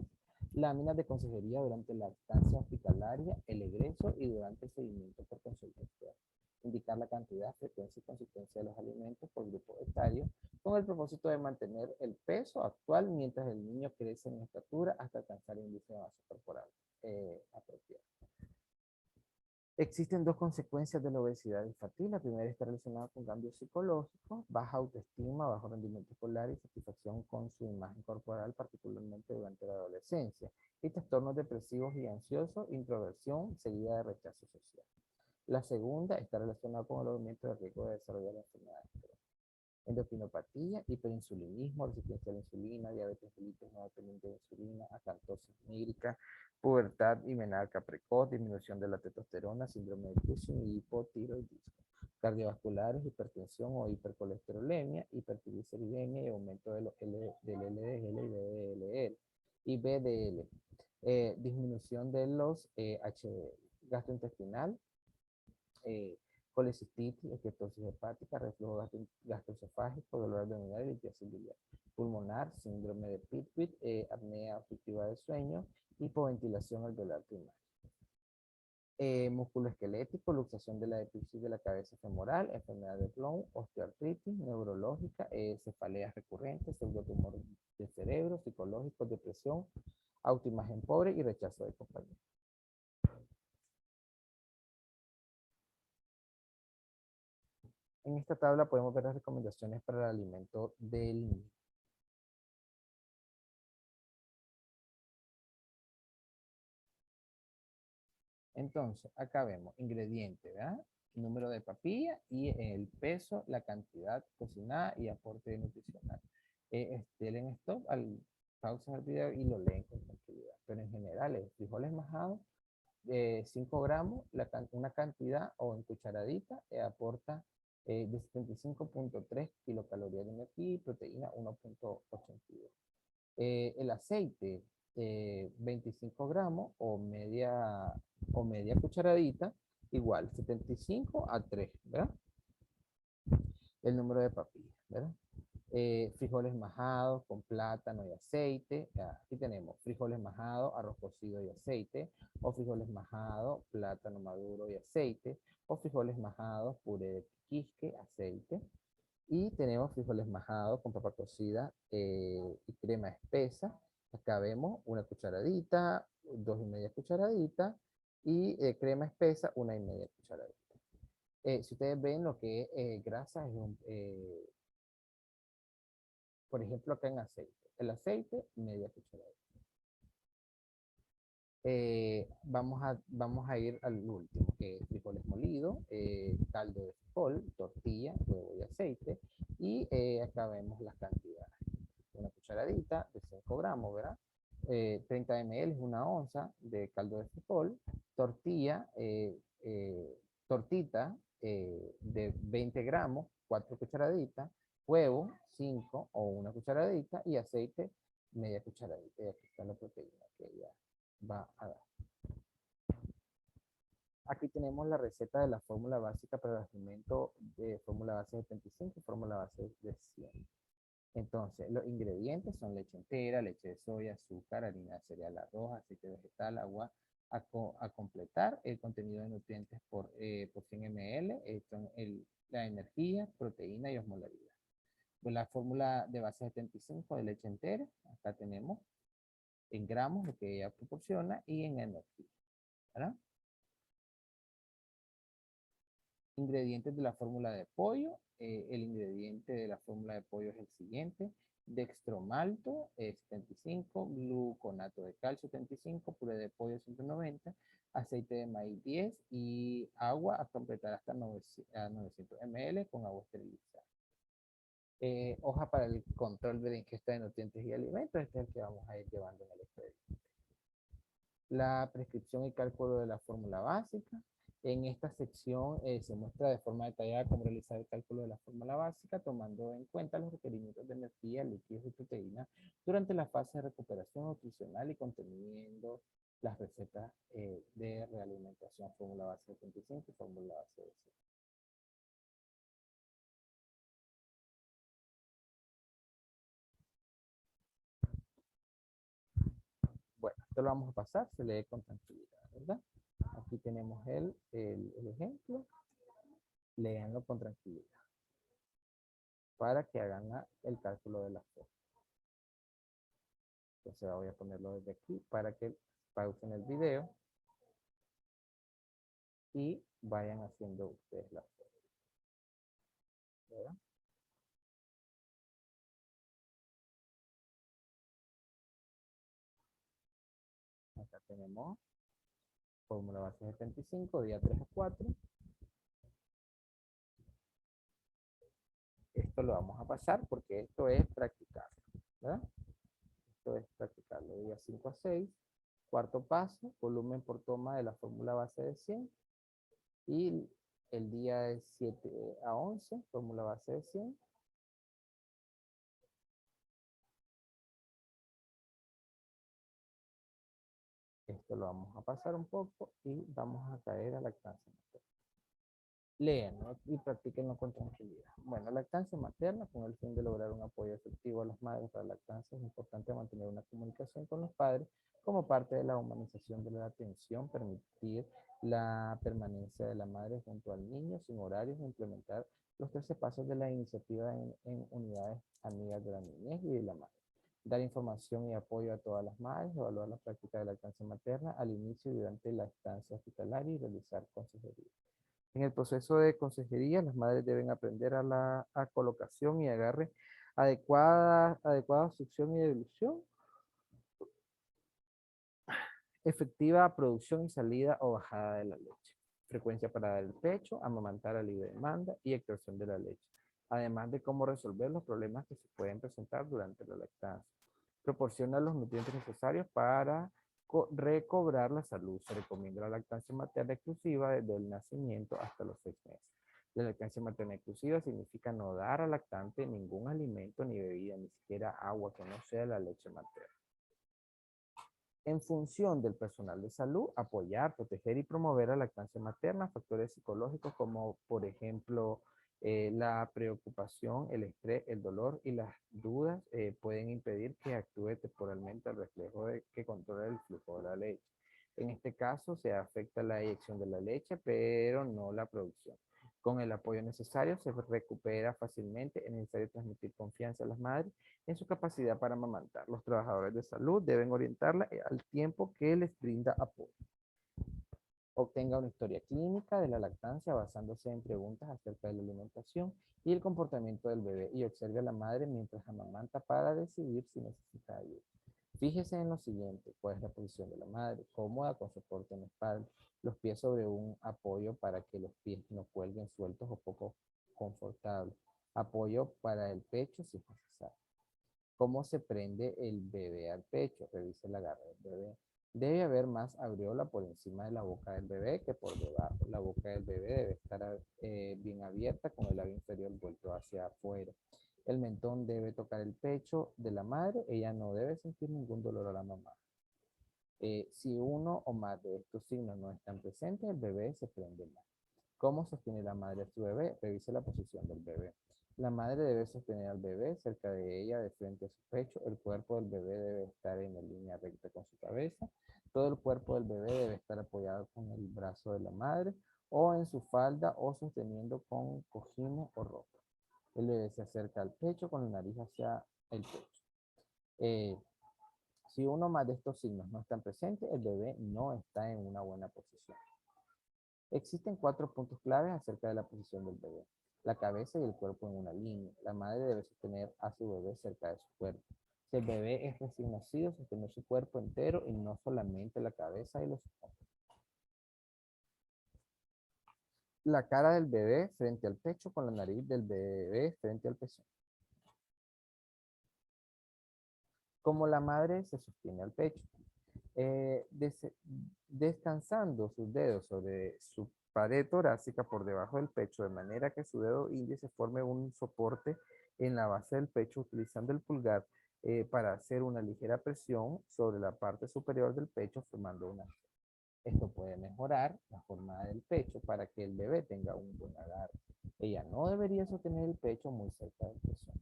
láminas de consejería durante la lactancia hospitalaria, el egreso y durante el seguimiento por consulta externa. Indicar la cantidad, frecuencia y consistencia de los alimentos por grupo etario con el propósito de mantener el peso actual mientras el niño crece en estatura hasta alcanzar el índice de masa corporal apropiado. Existen 2 consecuencias de la obesidad infantil. La primera está relacionada con cambios psicológicos, baja autoestima, bajo rendimiento escolar y satisfacción con su imagen corporal, particularmente durante la adolescencia, y trastornos depresivos y ansiosos, introversión seguida de rechazo social. La segunda está relacionada con el aumento de riesgo de desarrollar enfermedades crónicas. Endocrinopatía, hiperinsulinismo, resistencia a la insulina, diabetes mellitus no dependiente de insulina, acantosis nígrica, pubertad y menarca precoz, disminución de la testosterona, síndrome de Cushing y hipotiroidismo. Cardiovasculares, hipertensión o hipercolesterolemia, hipertrigliceridemia y aumento del LDL y VDL. Disminución de los HDL. Gastrointestinal, colecistitis, esteatosis hepática, reflujo gastroesofágico, dolor abdominal y litiasis biliar. Pulmonar, síndrome de Pitt, apnea obstructiva del sueño, hipoventilación alveolar primaria. Músculo esquelético, luxación de la epífisis de la cabeza femoral, enfermedad de Crohn, osteoartritis neurológica, cefaleas recurrentes, pseudotumores de cerebro, psicológicos, depresión, autoimagen pobre y rechazo de compañía. En esta tabla podemos ver las recomendaciones para el alimento del niño. Entonces, acá vemos ingredientes, ¿verdad? Número de papilla y el peso, la cantidad cocinada y aporte nutricional. Denle stop, pausen el video y lo leen con tranquilidad. Pero en general es frijoles majados, 5 gramos, una cantidad o en cucharadita aporta de 75.3 kilocalorías de energía y proteína 1.82. El aceite, 25 gramos o media o media cucharadita igual 75 a 3, ¿verdad? El número de papillas, ¿verdad? Frijoles majados con plátano y aceite. Aquí tenemos frijoles majados, arroz cocido y aceite, o frijoles majados, plátano maduro y aceite, o frijoles majados, puré de quisque, aceite. Y tenemos frijoles majados con papa cocida y crema espesa. Acá vemos una cucharadita, 2,5 cucharaditas, y crema espesa, 1,5 cucharadita. Si ustedes ven lo que es grasa, es por ejemplo, acá en aceite. El aceite, media cucharada. Vamos a ir al último, que es frijoles molidos, caldo de frijol, tortilla, huevo y aceite. Y acá vemos las cantidades. Una cucharadita de 5 gramos, ¿verdad? 30 ml es una onza de caldo de frijol, tortilla, tortita de 20 gramos, 4 cucharaditas, huevo, 5 o una cucharadita y aceite, media cucharadita. Y aquí está la proteína que ella va a dar. Aquí tenemos la receta de la fórmula básica para el alimento de fórmula base de 75 y fórmula base de 100. Entonces, los ingredientes son leche entera, leche de soya, azúcar, harina de cereal, arroz, aceite vegetal, agua. A completar el contenido de nutrientes por 100 ml, son la energía, proteína y osmolaridad. Pues la fórmula de base 75 de leche entera, acá tenemos en gramos lo que ella proporciona y en energía, ¿verdad? Ingredientes de la fórmula de pollo. El ingrediente de la fórmula de pollo es el siguiente: dextromalto 75, gluconato de calcio 75, puré de pollo 190, aceite de maíz 10 y agua a completar hasta 900 ml con agua esterilizada. Hoja para el control de la ingesta de nutrientes y alimentos. Este es el que vamos a ir llevando en el expediente. La prescripción y cálculo de la fórmula básica. En esta sección se muestra de forma detallada cómo realizar el cálculo de la fórmula básica, tomando en cuenta los requerimientos de energía, líquidos y proteínas durante la fase de recuperación nutricional y conteniendo las recetas de realimentación, fórmula base 75 y fórmula base de 100. Bueno, esto lo vamos a pasar, se lee con tranquilidad, ¿verdad? Aquí tenemos el ejemplo, léanlo con tranquilidad para que hagan el cálculo de la fórmula. Entonces voy a ponerlo desde aquí para que pausen el video y vayan haciendo ustedes la fórmula. ¿Verdad? Acá tenemos fórmula base 75, día 3 a 4. Esto lo vamos a pasar porque esto es practicar, ¿verdad? Esto es practicarlo. Día 5 a 6. Cuarto paso, volumen por toma de la fórmula base de 100. Y el día de 7 a 11, fórmula base de 100. Esto lo vamos a pasar un poco y vamos a caer a lactancia materna. Lean, ¿no? Y practíquenlo con tranquilidad. Bueno, lactancia materna, con el fin de lograr un apoyo efectivo a las madres para lactancia, es importante mantener una comunicación con los padres como parte de la humanización de la atención, permitir la permanencia de la madre junto al niño sin horarios, implementar los 13 pasos de la iniciativa en unidades amigas de la niñez y de la madre. Dar información y apoyo a todas las madres, evaluar la práctica de lactancia materna al inicio y durante la estancia hospitalaria y realizar consejería. En el proceso de consejería, las madres deben aprender a colocación y agarre adecuada succión y dilución, efectiva producción y salida o bajada de la leche, frecuencia para dar el pecho, amamantar a libre demanda y extracción de la leche, además de cómo resolver los problemas que se pueden presentar durante la lactancia. Proporciona los nutrientes necesarios para recobrar la salud. Se recomienda la lactancia materna exclusiva desde el nacimiento hasta los 6 meses. La lactancia materna exclusiva significa no dar al lactante ningún alimento ni bebida, ni siquiera agua que no sea la leche materna. En función del personal de salud, apoyar, proteger y promover la lactancia materna, factores psicológicos como, por ejemplo, la preocupación, el estrés, el dolor y las dudas pueden impedir que actúe temporalmente el reflejo que controla el flujo de la leche. En este caso, se afecta la eyección de la leche, pero no la producción. Con el apoyo necesario se recupera fácilmente. Es necesario transmitir confianza a las madres en su capacidad para amamantar. Los trabajadores de salud deben orientarla al tiempo que les brinda apoyo. Obtenga una historia clínica de la lactancia basándose en preguntas acerca de la alimentación y el comportamiento del bebé y observe a la madre mientras amamanta para decidir si necesita ayuda. Fíjese en lo siguiente: cuál es la posición de la madre, cómoda con soporte en la espalda, los pies sobre un apoyo para que los pies no cuelguen sueltos o poco confortables, apoyo para el pecho si es necesario. ¿Cómo se prende el bebé al pecho? Revise la garra del bebé. Debe haber más aureola por encima de la boca del bebé que por debajo. La boca del bebé debe estar bien abierta con el labio inferior vuelto hacia afuera. El mentón debe tocar el pecho de la madre. Ella no debe sentir ningún dolor a la mamá. Si uno o más de estos signos no están presentes, el bebé se prende mal. ¿Cómo sostiene la madre a su bebé? Revise la posición del bebé. La madre debe sostener al bebé cerca de ella, de frente a su pecho. El cuerpo del bebé debe estar en línea recta con su cabeza. Todo el cuerpo del bebé debe estar apoyado con el brazo de la madre o en su falda o sosteniendo con cojines o ropa. El bebé se acerca al pecho con la nariz hacia el pecho. Si uno más de estos signos no están presentes, el bebé no está en una buena posición. Existen 4 puntos claves acerca de la posición del bebé: la cabeza y el cuerpo en una línea. La madre debe sostener a su bebé cerca de su cuerpo. Si el bebé es recién nacido, sostener su cuerpo entero y no solamente la cabeza y los hombros. La cara del bebé frente al pecho con la nariz del bebé frente al pezón. Como la madre se sostiene al pecho. Descansando sus dedos sobre su pared torácica por debajo del pecho, de manera que su dedo índice forme un soporte en la base del pecho, utilizando el pulgar para hacer una ligera presión sobre la parte superior del pecho, formando una. Esto puede mejorar la forma del pecho para que el bebé tenga un buen agarre. Ella no debería sostener el pecho muy cerca del pezón.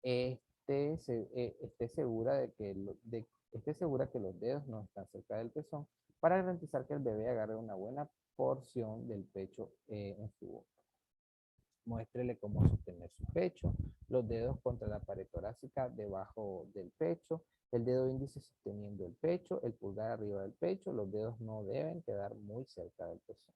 Esté segura esté segura que los dedos no están cerca del pezón para garantizar que el bebé agarre una buena porción del pecho en su boca. Muéstrele cómo sostener su pecho, los dedos contra la pared torácica debajo del pecho, el dedo índice sosteniendo el pecho, el pulgar arriba del pecho. Los dedos no deben quedar muy cerca del pezón.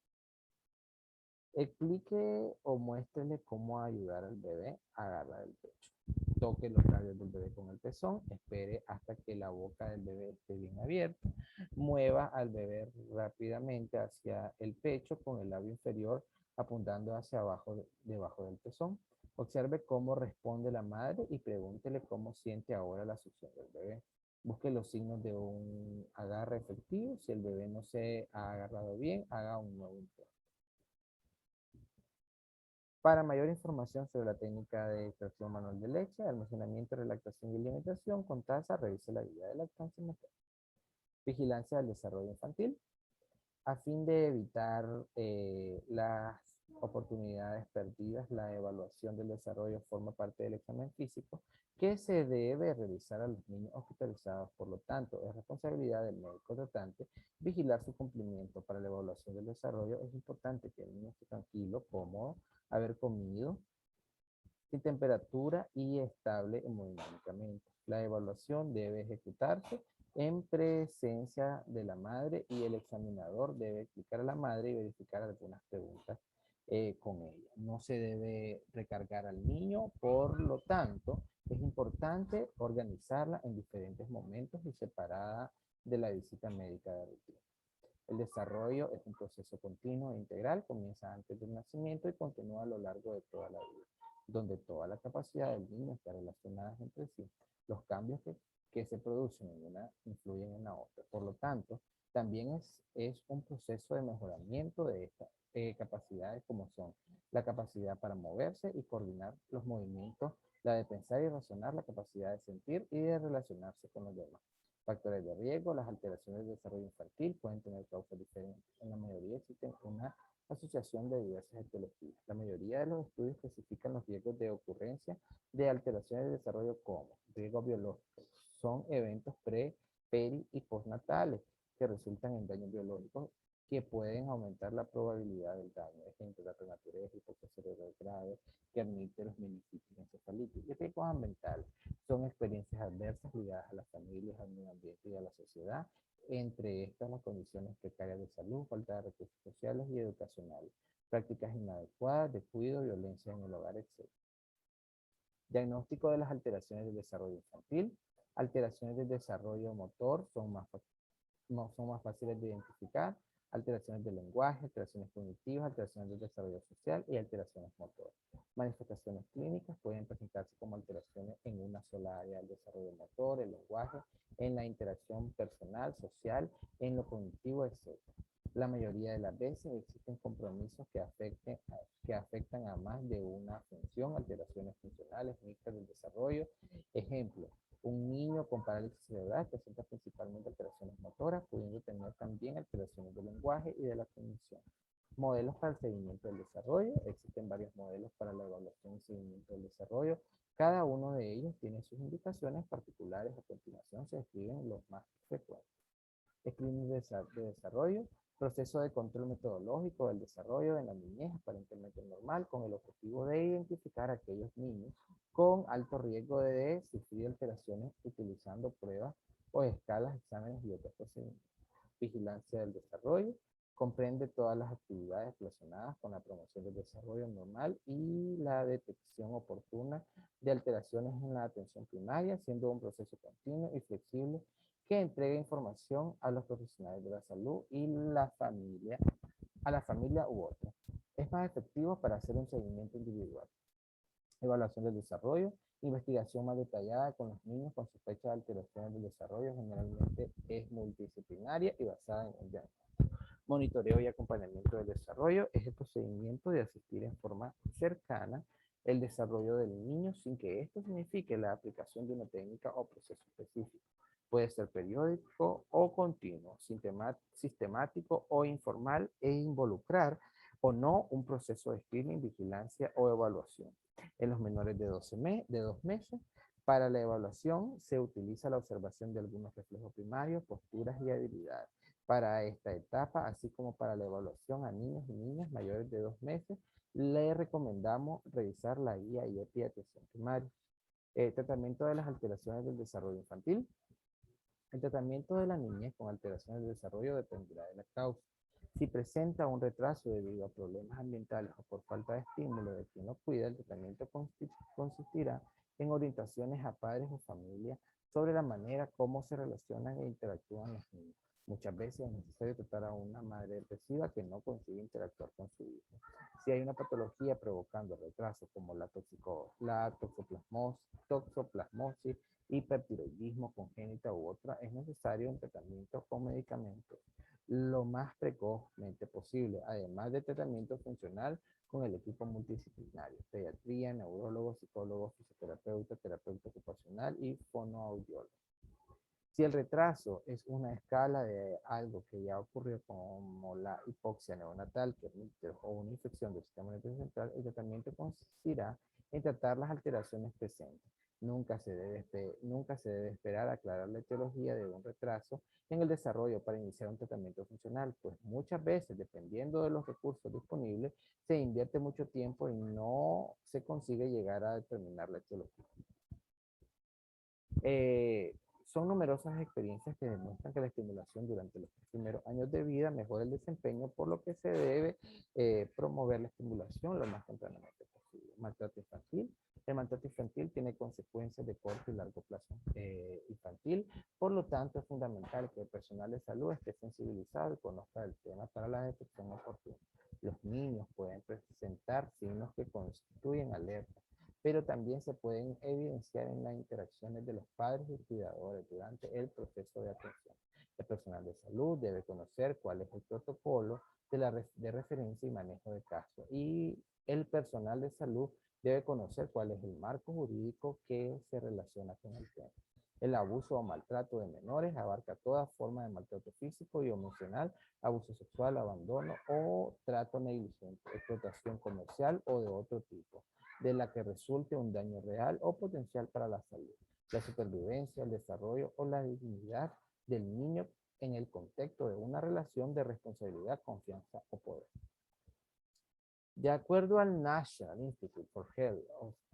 Explique o muéstrele cómo ayudar al bebé a agarrar el pecho. Toque los labios del bebé con el pezón, espere hasta que la boca del bebé esté bien abierta, mueva al bebé rápidamente hacia el pecho con el labio inferior apuntando hacia abajo, debajo del pezón. Observe cómo responde la madre y pregúntele cómo siente ahora la succión del bebé. Busque los signos de un agarre efectivo. Si el bebé no se ha agarrado bien, haga un nuevo intento. Para mayor información sobre la técnica de extracción manual de leche, almacenamiento, relactación y alimentación con taza, revise la guía de lactancia materna. Vigilancia del desarrollo infantil. A fin de evitar las oportunidades perdidas, la evaluación del desarrollo forma parte del examen físico que se debe realizar a los niños hospitalizados. Por lo tanto, es responsabilidad del médico tratante vigilar su cumplimiento. Para la evaluación del desarrollo es importante que el niño esté tranquilo, cómodo, haber comido, sin temperatura y estable hemodinámicamente. La evaluación debe ejecutarse en presencia de la madre y el examinador debe explicar a la madre y verificar algunas preguntas con ella. No se debe recargar al niño, por lo tanto, es importante organizarla en diferentes momentos y separada de la visita médica de rutina. El desarrollo es un proceso continuo e integral, comienza antes del nacimiento y continúa a lo largo de toda la vida, donde toda la capacidad del niño está relacionada entre sí. Los cambios que se producen en una influyen en la otra. Por lo tanto, también es un proceso de mejoramiento de estas capacidades, como son la capacidad para moverse y coordinar los movimientos, la de pensar y razonar, la capacidad de sentir y de relacionarse con los demás. Factores de riesgo. Las alteraciones del desarrollo infantil pueden tener causas diferentes. En la mayoría existen una asociación de diversas etiologías. La mayoría de los estudios especifican los riesgos de ocurrencia de alteraciones de desarrollo como riesgos biológicos. Son eventos pre, peri y postnatales que resultan en daños biológicos que pueden aumentar la probabilidad del daño. Ejemplo, la prematurez, hipoxia cerebral grave, que admite los meningitis encefalitis. Y riesgos ambientales son experiencias adversas ligadas a las familias, al medio ambiente y a la sociedad. Entre estas, las condiciones precarias de salud, falta de recursos sociales y educacionales, prácticas inadecuadas de cuidado, violencia en el hogar, etc. Diagnóstico de las alteraciones del desarrollo infantil. Alteraciones del desarrollo motor son más fáciles de identificar. Alteraciones del lenguaje, alteraciones cognitivas, alteraciones del desarrollo social y alteraciones motoras. Manifestaciones clínicas pueden presentarse como alteraciones en una sola área del desarrollo motor, el lenguaje, en la interacción personal, social, en lo cognitivo, etc. La mayoría de las veces existen compromisos que afectan a más de una función, alteraciones funcionales mixtas del desarrollo. Ejemplo, un niño con parálisis cerebral presenta principalmente alteraciones motoras, pudiendo tener también alteraciones del lenguaje y de la cognición. Modelos para el seguimiento del desarrollo. Existen varios modelos para la evaluación y seguimiento del desarrollo. Cada uno de ellos tiene sus indicaciones particulares. A continuación se describen los más frecuentes. Screening de desarrollo, proceso de control metodológico del desarrollo en la niñez aparentemente normal, con el objetivo de identificar a aquellos niños con alto riesgo de sufrir alteraciones utilizando pruebas o escalas, exámenes y otros procedimientos. Vigilancia del desarrollo, comprende todas las actividades relacionadas con la promoción del desarrollo normal y la detección oportuna de alteraciones en la atención primaria, siendo un proceso continuo y flexible que entrega información a los profesionales de la salud y a la familia u otra. Es más efectivo para hacer un seguimiento individual. Evaluación del desarrollo, investigación más detallada con los niños con sospecha de alteraciones del desarrollo, generalmente es multidisciplinaria y basada en el diagnóstico. Monitoreo y acompañamiento del desarrollo es el procedimiento de asistir en forma cercana el desarrollo del niño sin que esto signifique la aplicación de una técnica o proceso específico. Puede ser periódico o continuo, sistemático o informal e involucrar o no un proceso de screening, vigilancia o evaluación. En los menores de 2 meses, para la evaluación se utiliza la observación de algunos reflejos primarios, posturas y habilidades. Para esta etapa, así como para la evaluación a niños y niñas mayores de 2 meses, le recomendamos revisar la guía IEPI de atención primaria. Tratamiento de las alteraciones del desarrollo infantil. El tratamiento de la niñez con alteraciones de desarrollo dependerá de la causa. Si presenta un retraso debido a problemas ambientales o por falta de estímulo de quien lo cuida, el tratamiento consistirá en orientaciones a padres o familias sobre la manera como se relacionan e interactúan los niños. Muchas veces es necesario tratar a una madre depresiva que no consigue interactuar con su hijo. Si hay una patología provocando retraso como la toxoplasmosis, hipertiroidismo congénita u otra, es necesario un tratamiento con medicamentos lo más precozmente posible, además de tratamiento funcional con el equipo multidisciplinario, pediatría, neurólogos, psicólogos, fisioterapeuta, terapeuta ocupacional y fonoaudiólogo. Si el retraso es una escala de algo que ya ocurrió como la hipoxia neonatal o una infección del sistema nervioso central, el tratamiento consistirá en tratar las alteraciones presentes. Nunca se debe esperar aclarar la etiología de un retraso en el desarrollo para iniciar un tratamiento funcional, pues muchas veces, dependiendo de los recursos disponibles, se invierte mucho tiempo y no se consigue llegar a determinar la etiología. Son numerosas experiencias que demuestran que la estimulación durante los primeros años de vida mejora el desempeño, por lo que se debe promover la estimulación lo más tempranamente posible. Maltrato infantil. El maltrato infantil tiene consecuencias de corto y largo plazo infantil, por lo tanto es fundamental que el personal de salud esté sensibilizado y conozca el tema para la detección oportuna. Los niños pueden presentar signos que constituyen alerta, pero también se pueden evidenciar en las interacciones de los padres y cuidadores durante el proceso de atención. El personal de salud debe conocer cuál es el protocolo de referencia y manejo de casos, y el personal de salud debe conocer cuál es el marco jurídico que se relaciona con el tema. El abuso o maltrato de menores abarca toda forma de maltrato físico y emocional, abuso sexual, abandono o trato negligente, explotación comercial o de otro tipo, de la que resulte un daño real o potencial para la salud, la supervivencia, el desarrollo o la dignidad del niño en el contexto de una relación de responsabilidad, confianza o poder. De acuerdo al National Institute for Health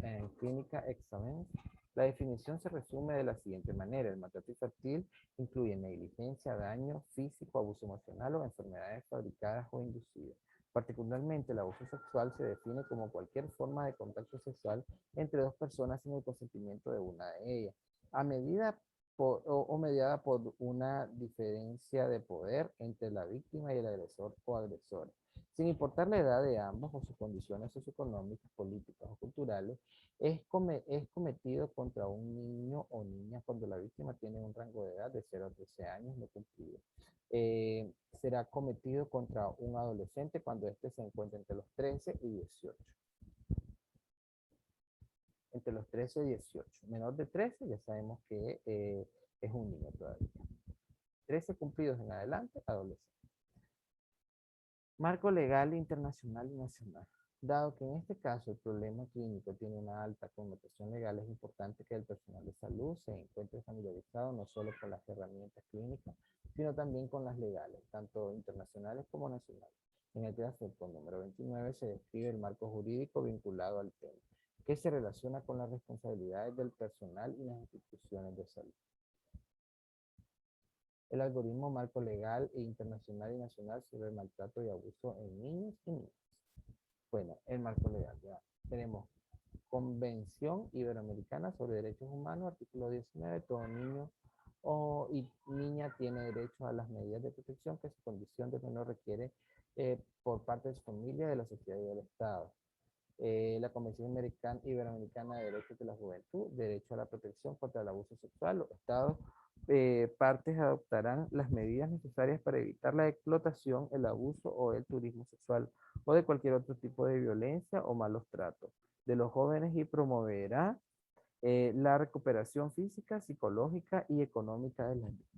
and Clinical Excellence, la definición se resume de la siguiente manera: el maltrato infantil incluye negligencia, daño físico, abuso emocional o enfermedades fabricadas o inducidas. Particularmente, el abuso sexual se define como cualquier forma de contacto sexual entre dos personas sin el consentimiento de una de ellas, a medida o mediada por una diferencia de poder entre la víctima y el agresor o agresora. Sin importar la edad de ambos o sus condiciones socioeconómicas, políticas o culturales, es cometido contra un niño o niña cuando la víctima tiene un rango de edad de 0 a 13 años no cumplido. Será cometido contra un adolescente cuando éste se encuentra entre los 13 y 18. Entre los 13 y 18. Menor de 13 ya sabemos que es un niño todavía. 13 cumplidos en adelante, adolescente. Marco legal internacional y nacional. Dado que en este caso el problema clínico tiene una alta connotación legal, es importante que el personal de salud se encuentre familiarizado no solo con las herramientas clínicas, sino también con las legales, tanto internacionales como nacionales. En el precepto número 29 se describe el marco jurídico vinculado al tema, que se relaciona con las responsabilidades del personal y las instituciones de salud. El algoritmo marco legal e internacional y nacional sobre el maltrato y abuso en niños y niñas. Bueno, el marco legal, ya tenemos Convención Iberoamericana sobre Derechos Humanos, artículo 19, todo niño y niña tiene derecho a las medidas de protección que su condición de menor requiere por parte de su familia, de la sociedad y del Estado. La Convención Iberoamericana de Derechos de la Juventud, derecho a la protección contra el abuso sexual. Los Estados partes adoptarán las medidas necesarias para evitar la explotación, el abuso o el turismo sexual o de cualquier otro tipo de violencia o malos tratos de los jóvenes y promoverá la recuperación física, psicológica y económica de las víctimas.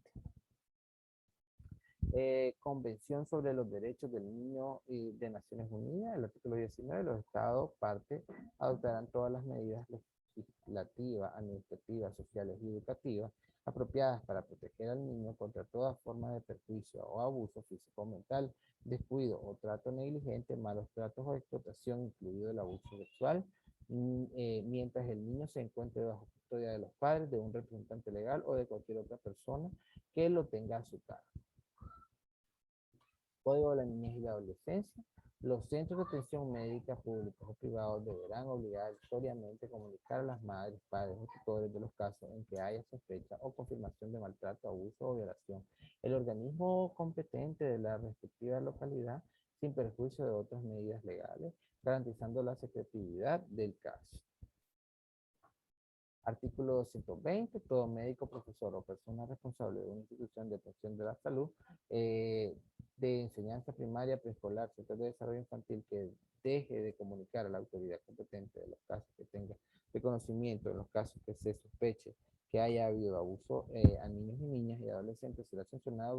Convención sobre los Derechos del Niño de Naciones Unidas, el artículo 19, los Estados partes adoptarán todas las medidas legislativas, administrativas, sociales y educativas apropiadas para proteger al niño contra toda forma de perjuicio o abuso físico o mental, descuido o trato negligente, malos tratos o explotación, incluido el abuso sexual, mientras el niño se encuentre bajo custodia de los padres, de un representante legal o de cualquier otra persona que lo tenga a su cargo. Código de la Niñez y la Adolescencia. Los centros de atención médica públicos o privados deberán obligatoriamente comunicar a las madres, padres o tutores de los casos en que haya sospecha o confirmación de maltrato, abuso o violación. El organismo competente de la respectiva localidad, sin perjuicio de otras medidas legales, garantizando la secretividad del caso. Artículo 220. Todo médico, profesor o persona responsable de una institución de atención de la salud, de enseñanza primaria, preescolar, centro de desarrollo infantil, que deje de comunicar a la autoridad competente de los casos que tenga de conocimiento, en los casos que se sospeche que haya habido abuso a niños y niñas y adolescentes, será sancionado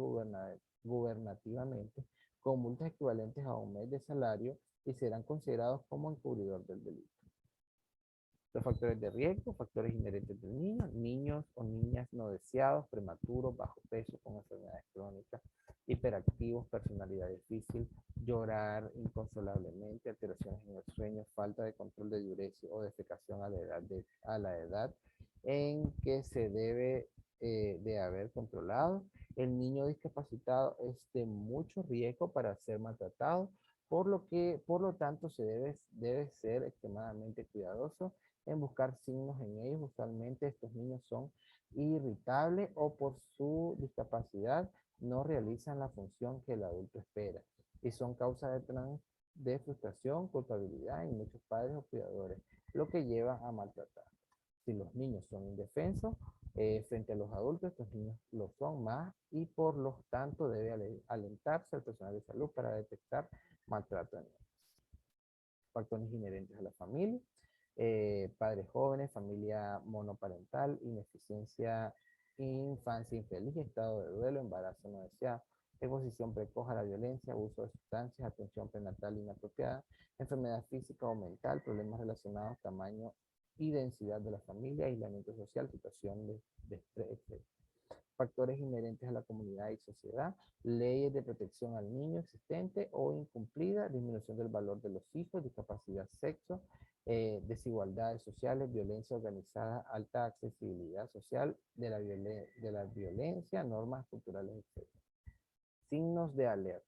gubernativamente con multas equivalentes a un mes de salario y serán considerados como encubridor del delito. Los factores de riesgo, factores inherentes del niño, niños o niñas no deseados, prematuros, bajo peso, con enfermedades crónicas, hiperactivos, personalidad difícil, llorar inconsolablemente, alteraciones en el sueño, falta de control de diuresis o defecación a la edad en que se debe de haber controlado. El niño discapacitado es de mucho riesgo para ser maltratado, por lo tanto se debe ser extremadamente cuidadoso en buscar signos en ellos. Usualmente estos niños son irritables o por su discapacidad no realizan la función que el adulto espera y son causa de frustración, culpabilidad en muchos padres o cuidadores, lo que lleva a maltratar. Si los niños son indefensos frente a los adultos, estos niños lo son más y por lo tanto debe alentarse al personal de salud para detectar maltrato en niños. Factores inherentes a la familia. padres jóvenes, familia monoparental, ineficiencia, infancia infeliz, estado de duelo, embarazo no deseado, exposición precoz a la violencia, abuso de sustancias, atención prenatal inapropiada, enfermedad física o mental, problemas relacionados, tamaño y densidad de la familia, aislamiento social, situación de estrés, etc. Factores inherentes a la comunidad y sociedad, leyes de protección al niño existente o incumplida, disminución del valor de los hijos, discapacidad, sexo, desigualdades sociales, violencia organizada, alta accesibilidad social de la violencia, normas culturales, etc. Signos de alerta.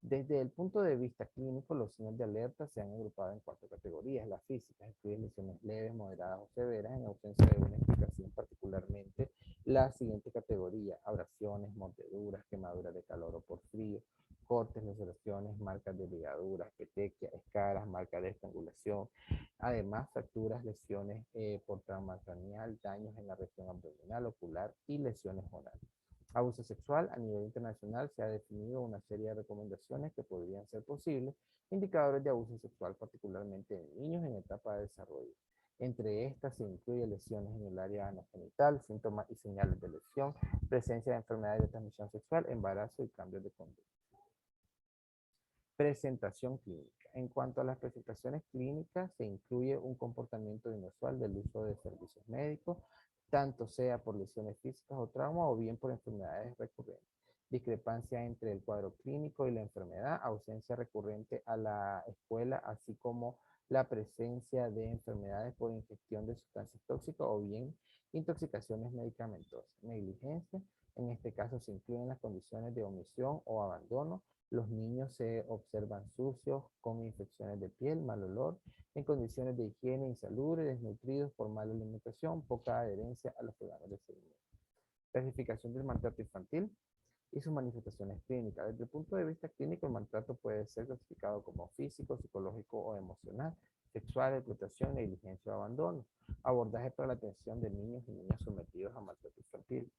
Desde el punto de vista clínico, los signos de alerta se han agrupado en cuatro categorías. Las físicas incluyen lesiones leves, moderadas o severas, en ausencia de una explicación, particularmente la siguiente categoría: abrasiones, mordeduras, quemaduras de calor o por frío, cortes, laceraciones, marcas de ligaduras, petequias, escaras, marcas de estrangulación, además fracturas, lesiones por trauma craneal, daños en la región abdominal, ocular y lesiones orales. Abuso sexual. A nivel internacional se ha definido una serie de recomendaciones que podrían ser posibles indicadores de abuso sexual, particularmente en niños en etapa de desarrollo. Entre estas se incluyen lesiones en el área anogenital, síntomas y señales de lesión, presencia de enfermedades de transmisión sexual, embarazo y cambios de conducta. Presentación clínica. En cuanto a las presentaciones clínicas, se incluye un comportamiento inusual del uso de servicios médicos, tanto sea por lesiones físicas o trauma o bien por enfermedades recurrentes. Discrepancia entre el cuadro clínico y la enfermedad, ausencia recurrente a la escuela, así como la presencia de enfermedades por ingestión de sustancias tóxicas o bien intoxicaciones medicamentosas. Negligencia. En este caso se incluyen las condiciones de omisión o abandono. Los niños se observan sucios, con infecciones de piel, mal olor, en condiciones de higiene insalubre, desnutridos por mala alimentación, poca adherencia a los programas de seguimiento. Clasificación del maltrato infantil y sus manifestaciones clínicas. Desde el punto de vista clínico, el maltrato puede ser clasificado como físico, psicológico o emocional, sexual, explotación, negligencia o abandono. Abordaje para la atención de niños y niñas sometidos a maltrato infantil.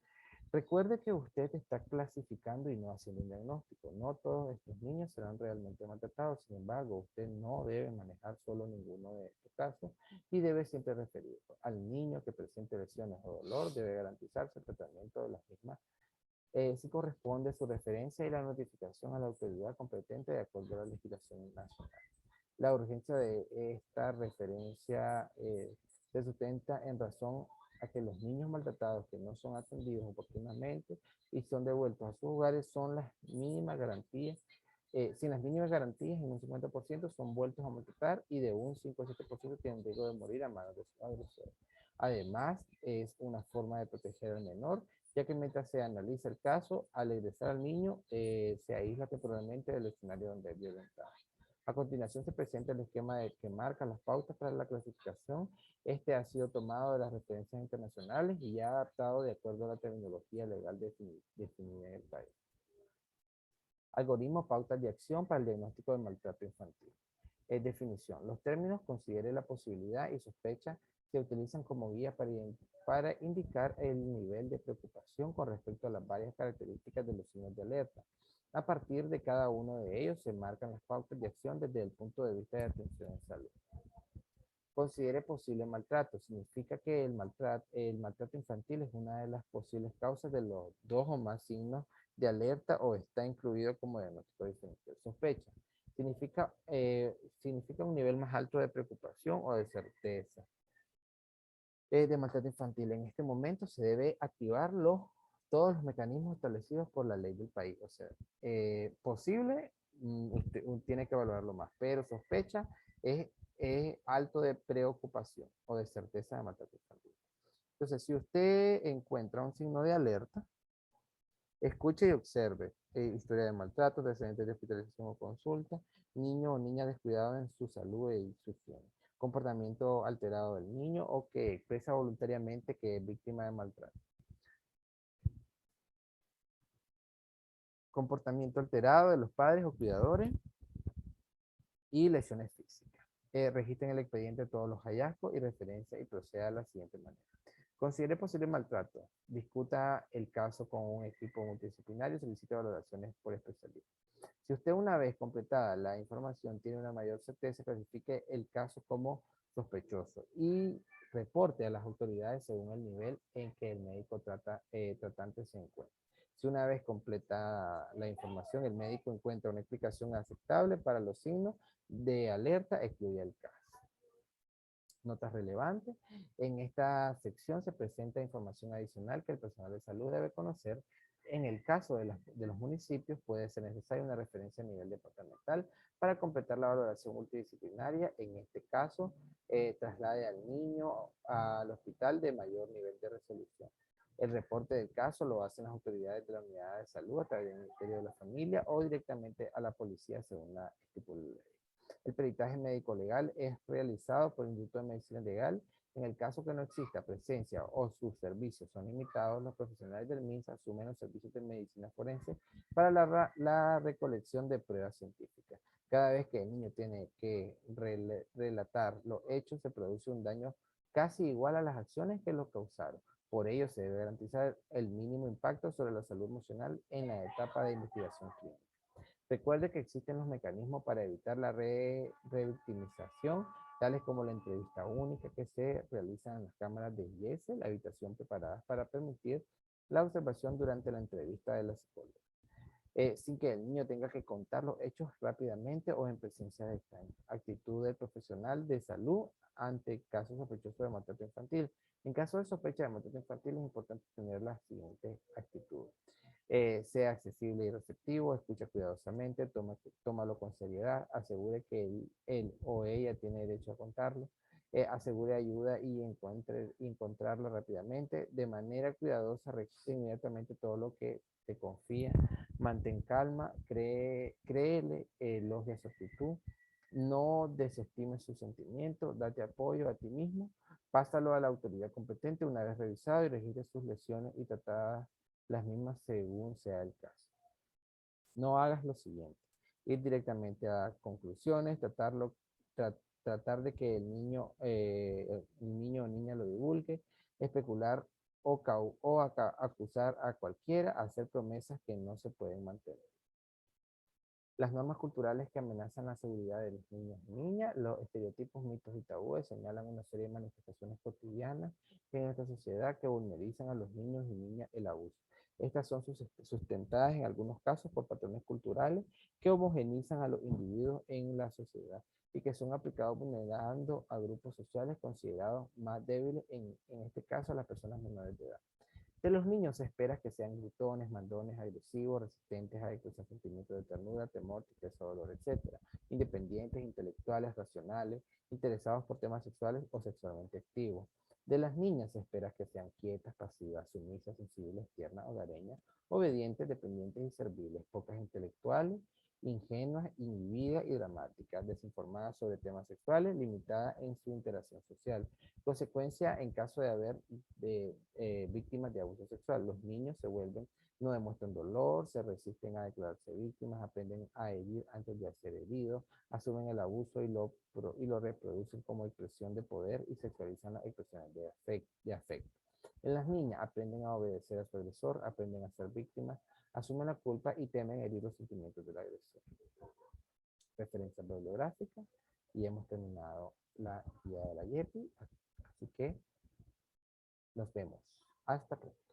Recuerde que usted está clasificando y no haciendo un diagnóstico. No todos estos niños serán realmente maltratados. Sin embargo, usted no debe manejar solo ninguno de estos casos y debe siempre referirlo. Al niño que presente lesiones o dolor, debe garantizarse el tratamiento de las mismas si corresponde su referencia y la notificación a la autoridad competente de acuerdo a la legislación nacional. La urgencia de esta referencia se sustenta en razón a que los niños maltratados que no son atendidos oportunamente y son devueltos a sus hogares son las mínimas garantías. Sin las mínimas garantías, en un 50% son vueltos a maltratar y de un 5 a 7% tienen riesgo de morir a manos de sus agresores. Además, es una forma de proteger al menor, ya que mientras se analiza el caso, al egresar al niño, se aísla temporalmente del escenario donde es violentado. A continuación se presenta el esquema que marca las pautas para la clasificación. Este ha sido tomado de las referencias internacionales y ya adaptado de acuerdo a la terminología legal definida en el país. Algoritmo pautas de acción para el diagnóstico de maltrato infantil. Definición. Los términos considere la posibilidad y sospecha se utilizan como guía para indicar el nivel de preocupación con respecto a las varias características de los signos de alerta. A partir de cada uno de ellos se marcan las pautas de acción desde el punto de vista de atención en salud. Considere posible maltrato. Significa que el maltrato infantil es una de las posibles causas de los dos o más signos de alerta o está incluido como diagnóstico diferencial. Sospecha. Significa un nivel más alto de preocupación o de certeza de maltrato infantil. En este momento se debe activar todos los mecanismos establecidos por la ley del país. O sea, posible, usted tiene que evaluarlo más, pero sospecha es alto de preocupación o de certeza de maltrato infantil. Entonces, si usted encuentra un signo de alerta, escuche y observe historia de maltrato, antecedentes de hospitalización o consulta, niño o niña descuidado en su salud y su higiene, comportamiento alterado del niño o que expresa voluntariamente que es víctima de maltrato. Comportamiento alterado de los padres o cuidadores y lesiones físicas. Registren el expediente de todos los hallazgos y referencia y proceda de la siguiente manera. Considere posible maltrato. Discuta el caso con un equipo multidisciplinario y solicite valoraciones por especialista. Si usted una vez completada la información tiene una mayor certeza, clasifique el caso como sospechoso y reporte a las autoridades según el nivel en que el médico tratante se encuentra. Si una vez completa la información, el médico encuentra una explicación aceptable para los signos de alerta, excluye el caso. Notas relevantes. En esta sección se presenta información adicional que el personal de salud debe conocer. En el caso de los municipios, puede ser necesaria una referencia a nivel departamental para completar la valoración multidisciplinaria. En este caso, traslade al niño al hospital de mayor nivel de resolución. El reporte del caso lo hacen las autoridades de la unidad de salud a través del Ministerio de la Familia o directamente a la policía según la estipulación. El peritaje médico legal es realizado por el Instituto de Medicina Legal. En el caso que no exista presencia o sus servicios son limitados, los profesionales del MINSA asumen los servicios de medicina forense para la recolección de pruebas científicas. Cada vez que el niño tiene que relatar los hechos, se produce un daño casi igual a las acciones que lo causaron. Por ello, se debe garantizar el mínimo impacto sobre la salud emocional en la etapa de investigación clínica. Recuerde que existen los mecanismos para evitar la revictimización, tales como la entrevista única que se realiza en las cámaras de IES, la habitación preparada para permitir la observación durante la entrevista de la psicóloga, sin que el niño tenga que contar los hechos rápidamente o en presencia de extraños. Actitud del profesional de salud ante casos sospechosos de maltrato infantil. En caso de sospecha de maltrato infantil es importante tener las siguientes actitudes. Sea accesible y receptivo, escucha cuidadosamente, tómalo con seriedad, asegure que él o ella tiene derecho a contarlo, asegure ayuda y encontrarlo rápidamente, de manera cuidadosa, registre inmediatamente todo lo que te confía, mantén calma, créele, elogia su actitud, no desestimes sus sentimientos, date apoyo a ti mismo, pásalo a la autoridad competente una vez revisado y registre sus lesiones y tratadas las mismas según sea el caso. No hagas lo siguiente: ir directamente a conclusiones, tratar de que el niño o niña lo divulgue, especular o acusar a cualquiera, hacer promesas que no se pueden mantener. Las normas culturales que amenazan la seguridad de los niños y niñas, los estereotipos, mitos y tabúes señalan una serie de manifestaciones cotidianas en nuestra sociedad que vulnerizan a los niños y niñas el abuso. Estas son sustentadas en algunos casos por patrones culturales que homogenizan a los individuos en la sociedad y que son aplicados vulnerando a grupos sociales considerados más débiles, en este caso a las personas menores de edad. De los niños se espera que sean glutones, mandones, agresivos, resistentes a expresar sentimientos de ternura, temor, tristeza, dolor, etc. Independientes, intelectuales, racionales, interesados por temas sexuales o sexualmente activos. De las niñas se espera que sean quietas, pasivas, sumisas, sensibles, tiernas, hogareñas, obedientes, dependientes y serviles, pocas intelectuales, ingenuas, inhibidas y dramáticas, desinformadas sobre temas sexuales, limitadas en su interacción social. Consecuencia en caso de haber víctimas de abuso sexual. Los niños se vuelven, no demuestran dolor, se resisten a declararse víctimas, aprenden a herir antes de ser heridos, asumen el abuso y lo reproducen como expresión de poder y sexualizan las expresiones de afecto. En las niñas aprenden a obedecer a su agresor, aprenden a ser víctimas, asumen la culpa y temen herir los sentimientos del agresor. Referencia bibliográfica y hemos terminado la guía de la YEPI. Así que nos vemos. Hasta pronto.